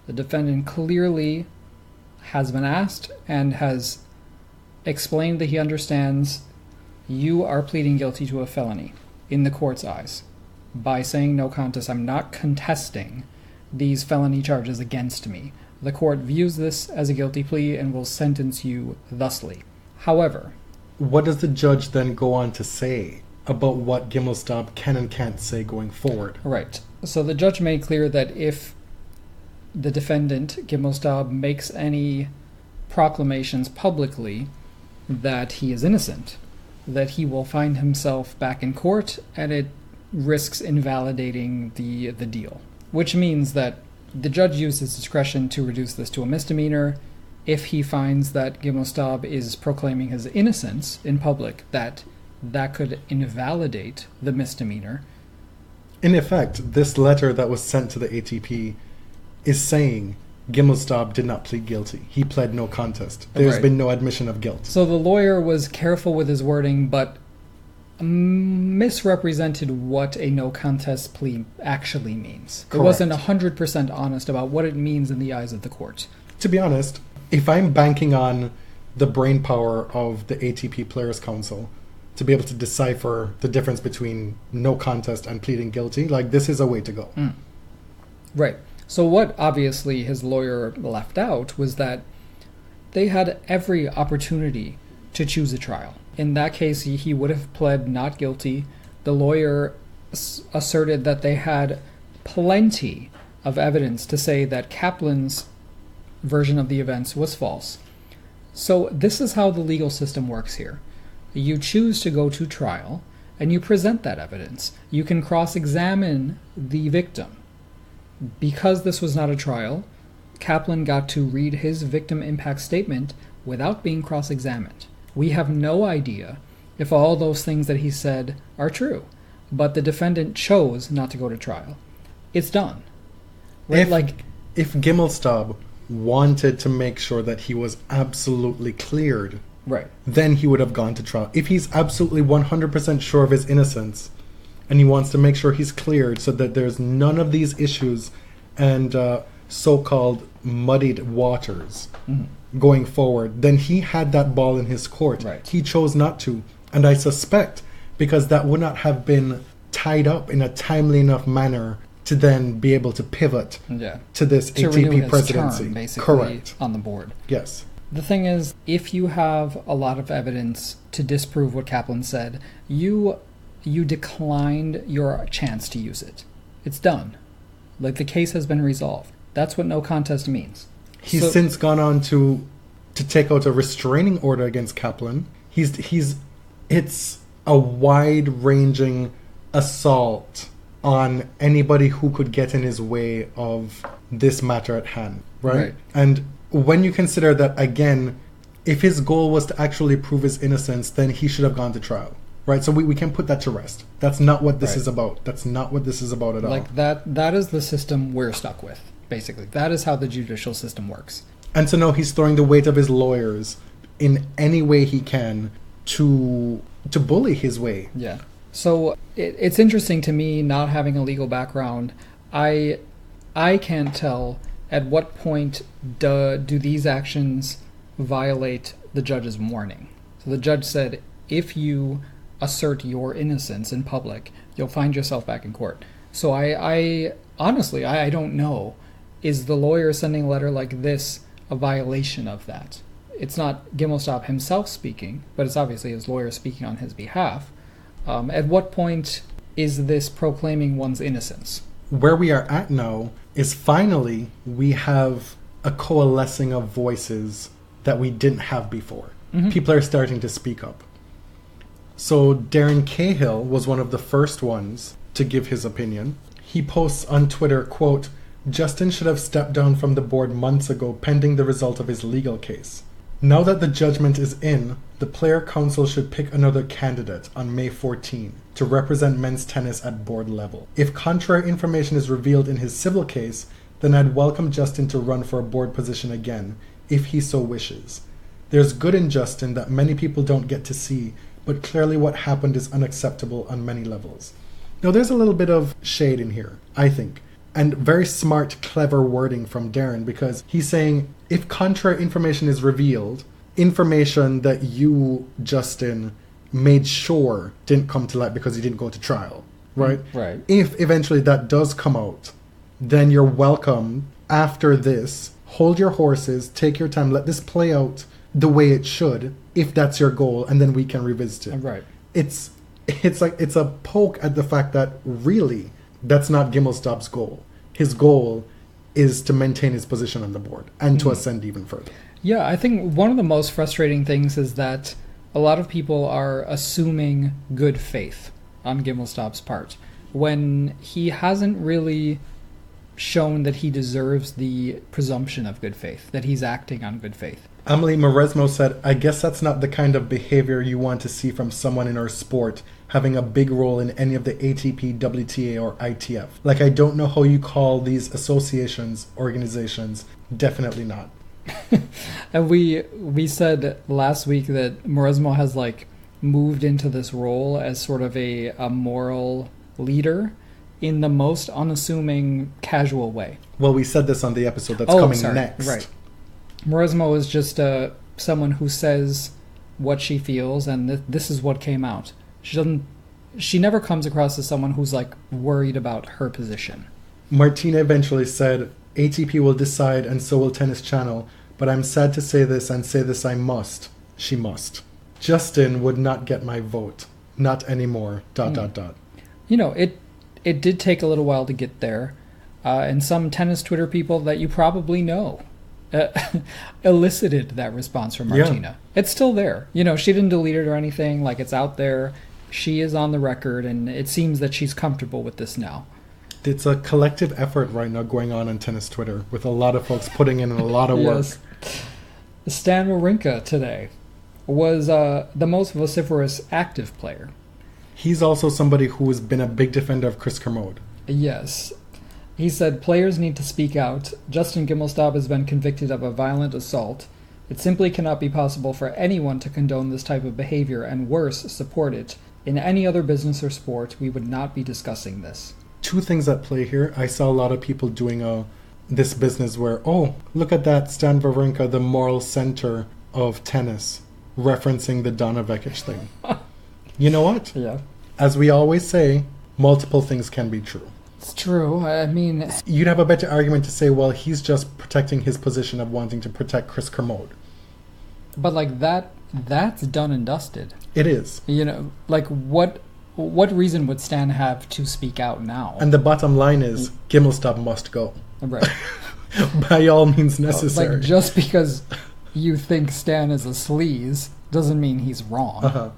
The defendant clearly has been asked and has explained that he understands you are pleading guilty to a felony in the court's eyes. By saying no contest, I'm not contesting these felony charges against me. The court views this as a guilty plea and will sentence you thusly. However, what does the judge then go on to say about what Gimelstob can and can't say going forward? Right. So the judge made clear that if the defendant, Gimelstob, makes any proclamations publicly that he is innocent, that he will find himself back in court and it risks invalidating the deal. Which means that the judge used his discretion to reduce this to a misdemeanor. If he finds that Gimelstob is proclaiming his innocence in public, that could invalidate the misdemeanor. In effect, this letter that was sent to the ATP is saying Gimelstob did not plead guilty. He pled no contest. There's been no admission of guilt. So the lawyer was careful with his wording, but misrepresented what a no contest plea actually means. Correct. It wasn't 100% honest about what it means in the eyes of the court. To be honest, if I'm banking on the brain power of the ATP Players Council to be able to decipher the difference between no contest and pleading guilty, like, this is a way to go. Right. So what obviously his lawyer left out was that they had every opportunity to choose a trial. In that case, he would have pled not guilty. The lawyer asserted that they had plenty of evidence to say that Kaplan's version of the events was false. So this is how the legal system works here. You choose to go to trial, and you present that evidence. You can cross-examine the victim. Because this was not a trial, Kaplan got to read his victim impact statement without being cross-examined. We have no idea if all those things that he said are true, but the defendant chose not to go to trial. It's done. Right? If Gimelstob wanted to make sure that he was absolutely cleared, right, then he would have gone to trial. If he's absolutely 100% sure of his innocence, and he wants to make sure he's cleared so that there's none of these issues and so-called muddied waters going forward, then he had that ball in his court. Right. He chose not to. And I suspect because that would not have been tied up in a timely enough manner to then be able to pivot to this to ATP presidency. Term, basically, correct, on the board. Yes. The thing is, if you have a lot of evidence to disprove what Kaplan said, you declined your chance to use it. It's done. Like, the case has been resolved. That's what no contest means. He's since gone on to take out a restraining order against Kaplan. It's a wide-ranging assault on anybody who could get in his way of this matter at hand, right? And when you consider that, again, if his goal was to actually prove his innocence, then he should have gone to trial, right? So we can put that to rest. That's not what this is about. That's not what this is about at all. Like, that is the system we're stuck with, basically. That is how the judicial system works. And so now he's throwing the weight of his lawyers in any way he can to bully his way. Yeah. So it's interesting to me, not having a legal background. I can't tell at what point do these actions violate the judge's warning. So the judge said, if you assert your innocence in public, you'll find yourself back in court. So I honestly, I don't know. Is the lawyer sending a letter like this a violation of that? It's not Gimelstob himself speaking, but it's obviously his lawyer speaking on his behalf. At what point is this proclaiming one's innocence? Where we are at now is finally we have a coalescing of voices that we didn't have before. People are starting to speak up. So Darren Cahill was one of the first ones to give his opinion. He posts on Twitter, quote, "Justin should have stepped down from the board months ago pending the result of his legal case. Now that the judgment is in, the Player Council should pick another candidate on May 14 to represent men's tennis at board level. If contrary information is revealed in his civil case, then I'd welcome Justin to run for a board position again, if he so wishes. There's good in Justin that many people don't get to see, but clearly what happened is unacceptable on many levels." Now there's a little bit of shade in here, I think. And very smart, clever wording from Darren, because he's saying, if contrary information is revealed, information that you, Justin, made sure didn't come to light because you didn't go to trial, right? Right. If eventually that does come out, then you're welcome after this. Hold your horses, take your time, let this play out the way it should, if that's your goal, and then we can revisit it. Right. It's a poke at the fact that really that's not Gimelstob's goal. His goal is to maintain his position on the board and to ascend even further. Yeah, I think one of the most frustrating things is that a lot of people are assuming good faith on Gimelstob's part when he hasn't really shown that he deserves the presumption of good faith, that he's acting on good faith. Amelie Mauresmo said, "I guess that's not the kind of behavior you want to see from someone in our sport, having a big role in any of the ATP, WTA, or ITF. Like, I don't know how you call these associations organizations. Definitely not. And we said last week that Mauresmo has like moved into this role as sort of a moral leader in the most unassuming, casual way. Well, we said this on the episode that's coming next. Right. Mauresmo is just someone who says what she feels, and this is what came out. She never comes across as someone who's like worried about her position. Martina eventually said, ATP will decide and so will Tennis Channel, but I'm sad to say this and say this I must. She must. Justin would not get my vote. Not anymore. ... You know, it did take a little while to get there. And some tennis Twitter people that you probably know elicited that response from Martina. Yeah. It's still there. You know, she didn't delete it or anything. Like, it's out there. She is on the record, and it seems that she's comfortable with this now. It's a collective effort right now going on tennis Twitter, with a lot of folks putting in a lot of work. Yes. Stan Wawrinka today was the most vociferous active player. He's also somebody who has been a big defender of Chris Kermode. Yes. He said, players need to speak out. Justin Gimelstob has been convicted of a violent assault. It simply cannot be possible for anyone to condone this type of behavior and, worse, support it. In any other business or sport, we would not be discussing this. Two things at play here. I saw a lot of people doing this business where, oh, look at that, Stan Wawrinka, the moral center of tennis, referencing the Donna Vekic thing. You know what? Yeah. As we always say, multiple things can be true. It's true. I mean, you'd have a better argument to say, well, he's just protecting his position of wanting to protect Chris Kermode. But like that's done and dusted. It is. You know, like what reason would Stan have to speak out now? And the bottom line is, Gimelstob must go. Right. By all means necessary. Like, just because you think Stan is a sleaze doesn't mean he's wrong. Uh-huh.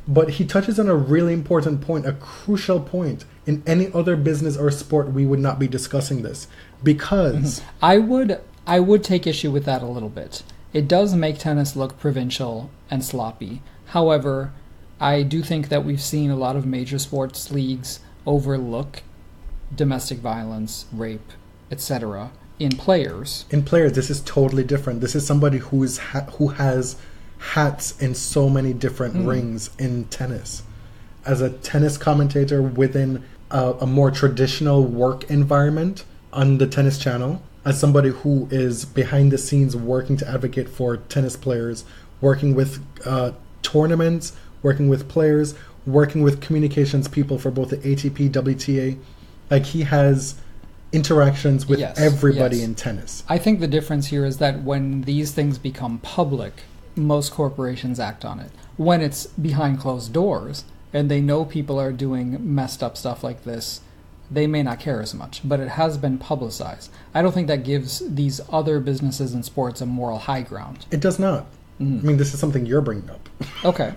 But he touches on a really important point, a crucial point. In any other business or sport, we would not be discussing this. Because... Mm-hmm. I would take issue with that a little bit. It does make tennis look provincial and sloppy. However, I do think that we've seen a lot of major sports leagues overlook domestic violence, rape, etc. in players. In players, this is totally different. This is somebody who has hats in so many different rings in tennis. As a tennis commentator within a more traditional work environment on the Tennis Channel, as somebody who is behind the scenes working to advocate for tennis players, working with tournaments, working with players, working with communications people for both the ATP, WTA, like he has interactions with everybody in tennis. I think the difference here is that when these things become public, most corporations act on it. When it's behind closed doors and they know people are doing messed up stuff like this, they may not care as much, but it has been publicized. I don't think that gives these other businesses and sports a moral high ground. It does not. I mean, this is something you're bringing up. Okay.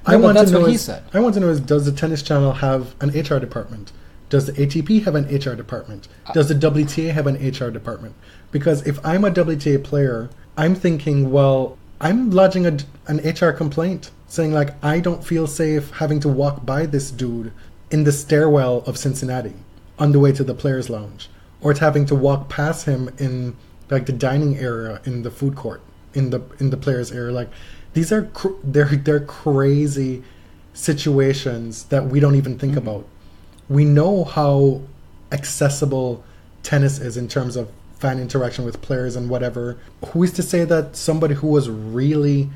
That's what he said. I want to know is, does the Tennis Channel have an HR department? Does the ATP have an HR department? Does the WTA have an HR department? Because if I'm a WTA player, I'm thinking, well, I'm lodging an HR complaint saying, like, I don't feel safe having to walk by this dude in the stairwell of Cincinnati on the way to the players' lounge, or to having to walk past him in like the dining area in the food court in the players' area. Like, these are they're crazy situations that we don't even think about. We know how accessible tennis is in terms of fan interaction with players and whatever. Who is to say that somebody who was really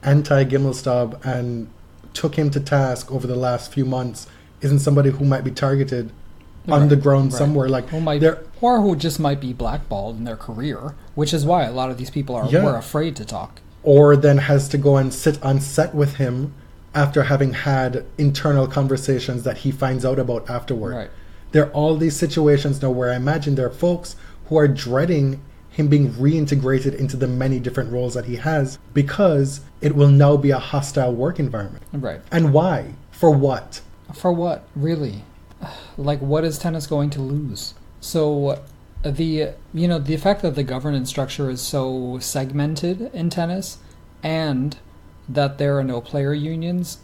anti-Gimelstob and took him to task over the last few months isn't somebody who might be targeted on the ground somewhere? Like, or who just might be blackballed in their career, which is why a lot of these people were afraid to talk. Or then has to go and sit on set with him after having had internal conversations that he finds out about afterward. Right. There are all these situations now where I imagine there are folks who are dreading him being reintegrated into the many different roles that he has, because it will now be a hostile work environment. Right. And why? For what? For what, really? Like, what is tennis going to lose? So the fact that the governance structure is so segmented in tennis, and that there are no player unions,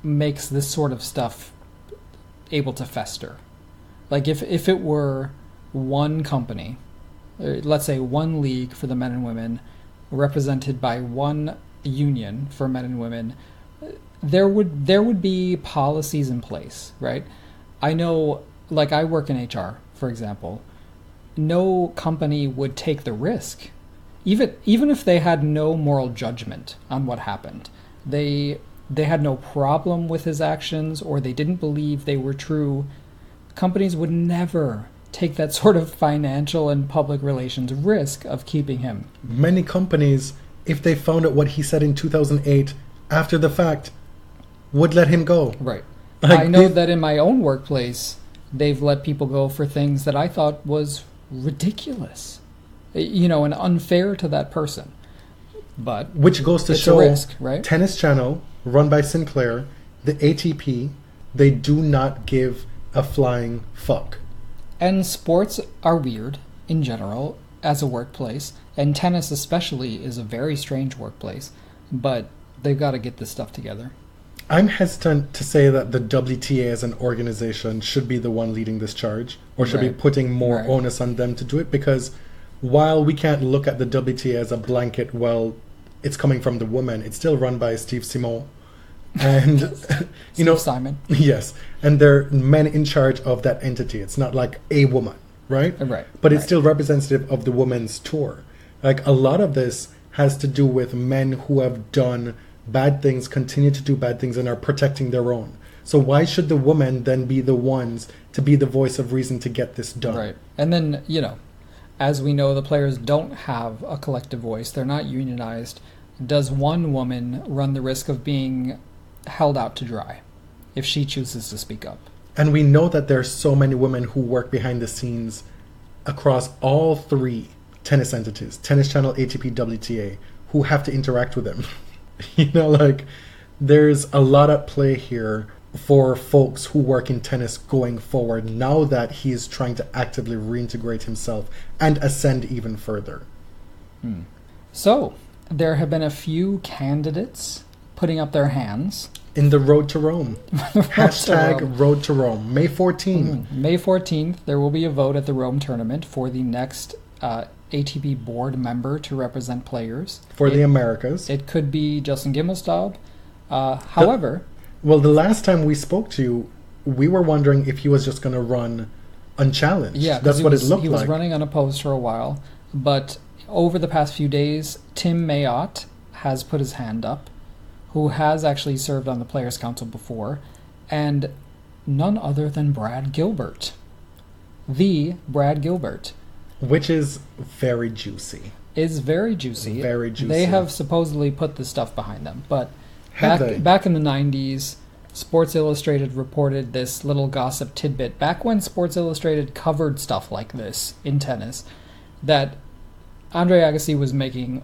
makes this sort of stuff able to fester. Like if it were one company, let's say one league for the men and women, represented by one union for men and women, there would be policies in place, right? I know, like I work in HR, for example, no company would take the risk, even if they had no moral judgment on what happened. They had no problem with his actions, or they didn't believe they were true. Companies would never take that sort of financial and public relations risk of keeping him. Many companies, if they found out what he said in 2008 after the fact, would let him go. Right. Like, I know that in my own workplace, they've let people go for things that I thought was ridiculous, and unfair to that person. But which goes to show, risk, right? Tennis Channel, run by Sinclair, the ATP, they do not give a flying fuck. And sports are weird in general as a workplace, and tennis especially is a very strange workplace, but they've got to get this stuff together. I'm hesitant to say that the WTA as an organization should be the one leading this charge, or should be putting more onus on them to do it, because while we can't look at the WTA as a blanket, well, it's coming from the woman, it's still run by Steve Simon. And, Simon. Yes. And they're men in charge of that entity. It's not like a woman, right? Right. But it's still representative of the women's tour. Like, a lot of this has to do with men who have done bad things, continue to do bad things, and are protecting their own. So why should the women then be the ones to be the voice of reason to get this done? Right. And then, as we know, the players don't have a collective voice. They're not unionized. Does one woman run the risk of being held out to dry if she chooses to speak up? And we know that there's so many women who work behind the scenes across all three tennis entities, Tennis Channel, ATP, WTA, who have to interact with them. There's a lot at play here for folks who work in tennis going forward, now that he's trying to actively reintegrate himself and ascend even further. So, there have been a few candidates putting up their hands in the Road to Rome. Hashtag Road to Rome. May 14th. May 14th, there will be a vote at the Rome tournament for the next ATP board member to represent players. For the Americas. It could be Justin Gimelstob. However... the last time we spoke to you, we were wondering if he was just going to run unchallenged. Yeah, that's what it looked like. He was running unopposed for a while. But over the past few days, Tim Mayotte has put his hand up, who has actually served on the Players' Council before, and none other than Brad Gilbert. The Brad Gilbert. Which is very juicy. Is very juicy. Very juicy. They have supposedly put this stuff behind them, but back in the 90s, Sports Illustrated reported this little gossip tidbit, back when Sports Illustrated covered stuff like this in tennis, that Andre Agassi was making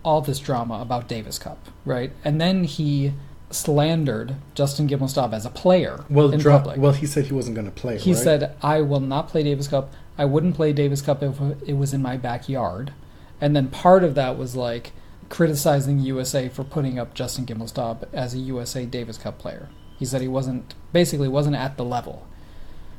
all this drama about Davis Cup, right? And then he slandered Justin Gimelstob as a player in public. Well, he said he wasn't going to play, He said, I will not play Davis Cup. I wouldn't play Davis Cup if it was in my backyard. And then part of that was like criticizing USA for putting up Justin Gimelstob as a USA Davis Cup player. He said he wasn't at the level.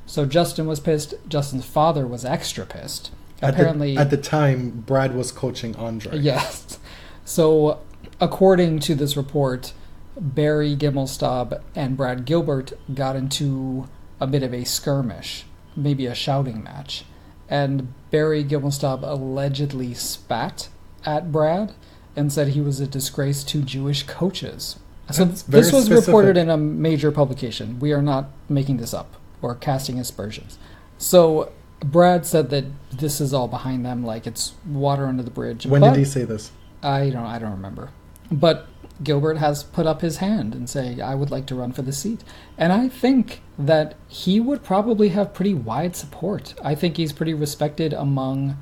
So Justin was pissed. Justin's father was extra pissed. Apparently, at the time, Brad was coaching Andre. Yes. So, according to this report, Barry Gimelstob and Brad Gilbert got into a bit of a skirmish, maybe a shouting match, and Barry Gimelstob allegedly spat at Brad and said he was a disgrace to Jewish coaches. So this was reported in a major publication. We are not making this up or casting aspersions. So Brad said that this is all behind them, like it's water under the bridge. When did he say this? I don't remember. But Gilbert has put up his hand and say, I would like to run for the seat. And I think that he would probably have pretty wide support. I think he's pretty respected among,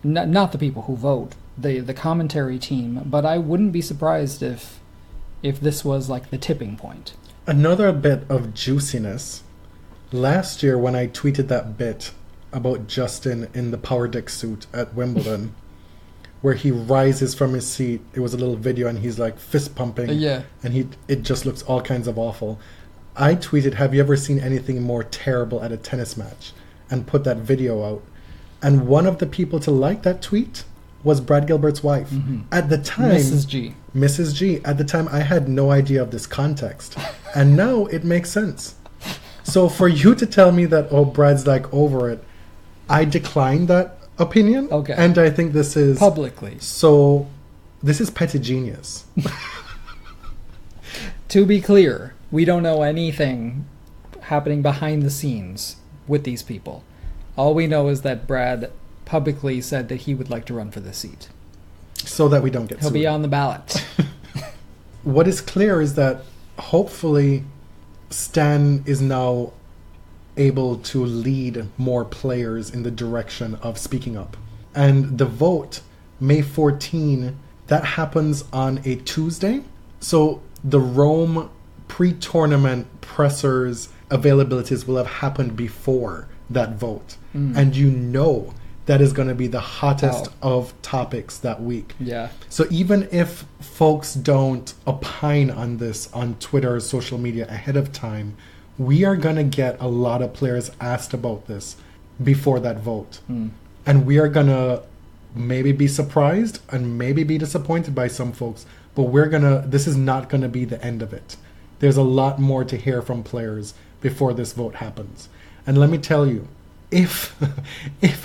not the people who vote, the commentary team, but I wouldn't be surprised if this was like the tipping point. Another bit of juiciness. Last year when I tweeted that bit about Justin in the power deck suit at Wimbledon, where he rises from his seat. It was a little video and he's like fist pumping. Yeah. And it just looks all kinds of awful. I tweeted, have you ever seen anything more terrible at a tennis match? And put that video out. And one of the people to like that tweet was Brad Gilbert's wife. Mm-hmm. At the time... Mrs. G. At the time, I had no idea of this context. And now it makes sense. So for you to tell me that, oh, Brad's like over it, I decline that opinion. Okay. And I think this is... Publicly. So this is petty genius. To be clear, we don't know anything happening behind the scenes with these people. All we know is that Brad publicly said that he would like to run for the seat. So that we don't get He'll sued. be on the ballot. What is clear is that hopefully Stan is now able to lead more players in the direction of speaking up. And the vote, May 14, that happens on a Tuesday. So the Rome pre-tournament pressers availabilities will have happened before that vote. And you know that is going to be the hottest of topics that week. Yeah. So even if folks don't opine on this on Twitter or social media ahead of time, we are going to get a lot of players asked about this before that vote. And we are going to maybe be surprised and maybe be disappointed by some folks, but this is not going to be the end of it. There's a lot more to hear from players before this vote happens. And let me tell you, if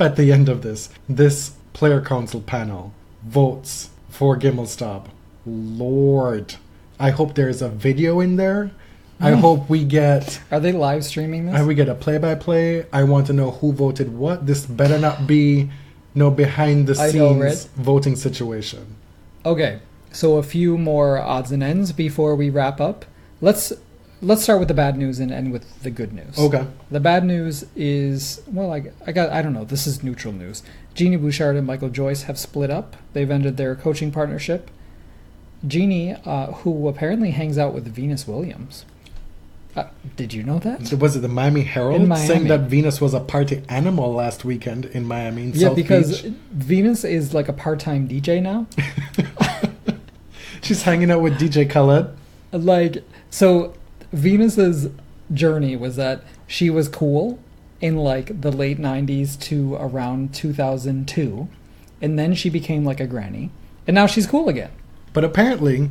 at the end of this player council panel votes for Gimelstob, Lord, I hope there's a video in there. I hope we get... Are they live streaming this? We get a play-by-play. I want to know who voted what. This better not be no behind-the-scenes voting situation. Okay, so a few more odds and ends before we wrap up. Let's start with the bad news and end with the good news. Okay. The bad news is, well, I don't know. This is neutral news. Jeannie Bouchard and Michael Joyce have split up. They've ended their coaching partnership. Jeannie, who apparently hangs out with Venus Williams. Did you know that? Was it the Miami Herald saying that Venus was a party animal last weekend in Miami? In South because Beach? Venus is like a part-time DJ now. She's hanging out with DJ Khaled. So Venus's journey was that she was cool in like the late 90s to around 2002, and then she became like a granny, and now she's cool again. But apparently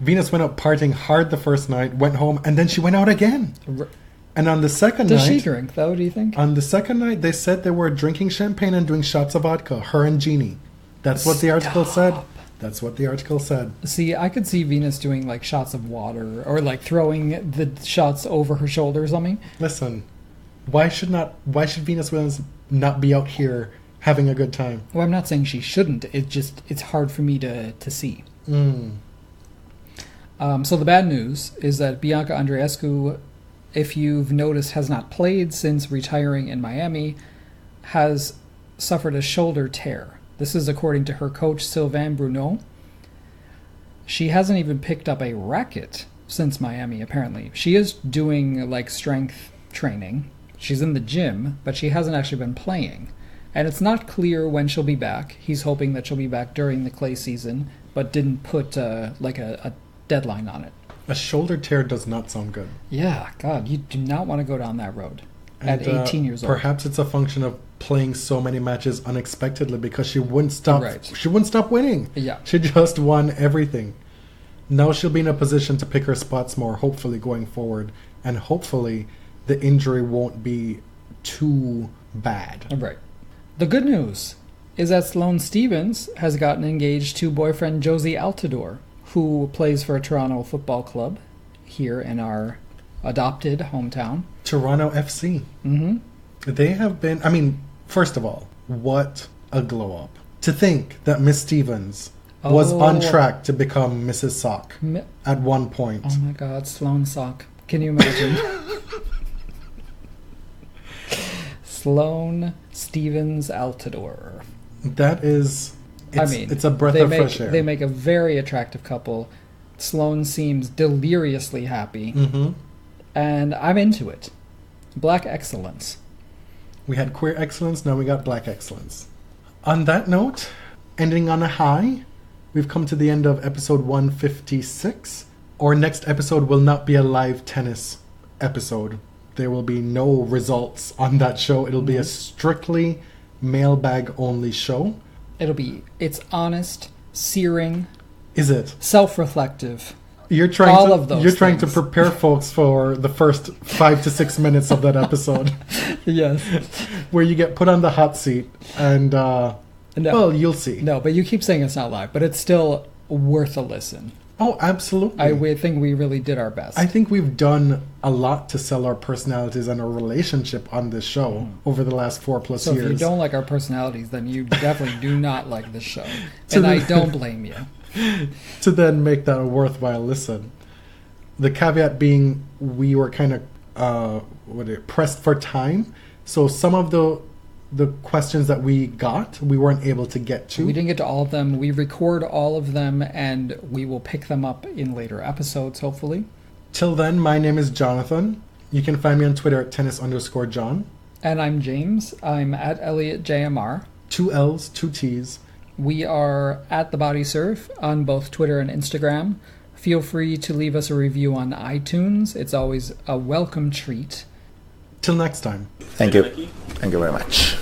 Venus went out partying hard the first night, went home, and then she went out again. And on the second night... Does she drink, though, do you think? On the second night, they said they were drinking champagne and doing shots of vodka, her and Jeannie. That's what the article said. That's what the article said. See, I could see Venus doing, like, shots of water, or, like, throwing the shots over her shoulder or something. Listen, why should Venus Williams not be out here having a good time? Well, I'm not saying she shouldn't. It's hard for me to see. So the bad news is that Bianca Andreescu, if you've noticed, has not played since retiring in Miami, has suffered a shoulder tear. This is according to her coach, Sylvain Bruneau. She hasn't even picked up a racket since Miami, apparently. She is doing, like, strength training. She's in the gym, but she hasn't actually been playing. And it's not clear when she'll be back. He's hoping that she'll be back during the clay season, but didn't put, a deadline on it. A shoulder tear does not sound good. Yeah, God, you do not want to go down that road at 18 years old. Perhaps it's a function of playing so many matches unexpectedly because she wouldn't stop. Right. She wouldn't stop winning. Yeah, she just won everything. Now she'll be in a position to pick her spots more, hopefully going forward, and hopefully the injury won't be too bad. Right. The good news is that Sloane Stephens has gotten engaged to boyfriend Josie Altidore, who plays for Toronto Football Club here in our adopted hometown. Toronto FC. Mm-hmm. They have been... I mean, first of all, what a glow-up. To think that Miss Stephens was on track to become Mrs. Sock at one point. Oh my God, Sloane Sock. Can you imagine? Sloane Stephens Altidore. That is... It's a breath of fresh air. They make a very attractive couple. Sloane seems deliriously happy. Mm-hmm. And I'm into it. Black excellence. We had queer excellence, now we got black excellence. On that note, ending on a high. We've come to the end of episode 156. Our next episode will not be a live tennis episode. There will be no results on that show. It'll be a strictly mailbag only show. It's honest, searing. Is it? Self-reflective. You're trying to prepare folks for the first 5 to 6 minutes of that episode. Yes. Where you get put on the hot seat and, well, you'll see. No, but you keep saying it's not live, but it's still worth a listen. Oh, absolutely. I think we really did our best. I think we've done a lot to sell our personalities and our relationship on this show over the last 4+ years. So if you don't like our personalities, then you definitely do not like this show. And I don't blame you. To then make that a worthwhile listen. The caveat being we were kind of pressed for time. So some of the questions that we got, we weren't able to get to. We didn't get to all of them. We record all of them, and we will pick them up in later episodes, hopefully. Till then, my name is Jonathan. You can find me on Twitter at tennis_John. And I'm James. I'm at ElliotJMR. 2 L's, 2 T's. We are at The Body Surf on both Twitter and Instagram. Feel free to leave us a review on iTunes. It's always a welcome treat. Till next time. Thank you. Thank you very much.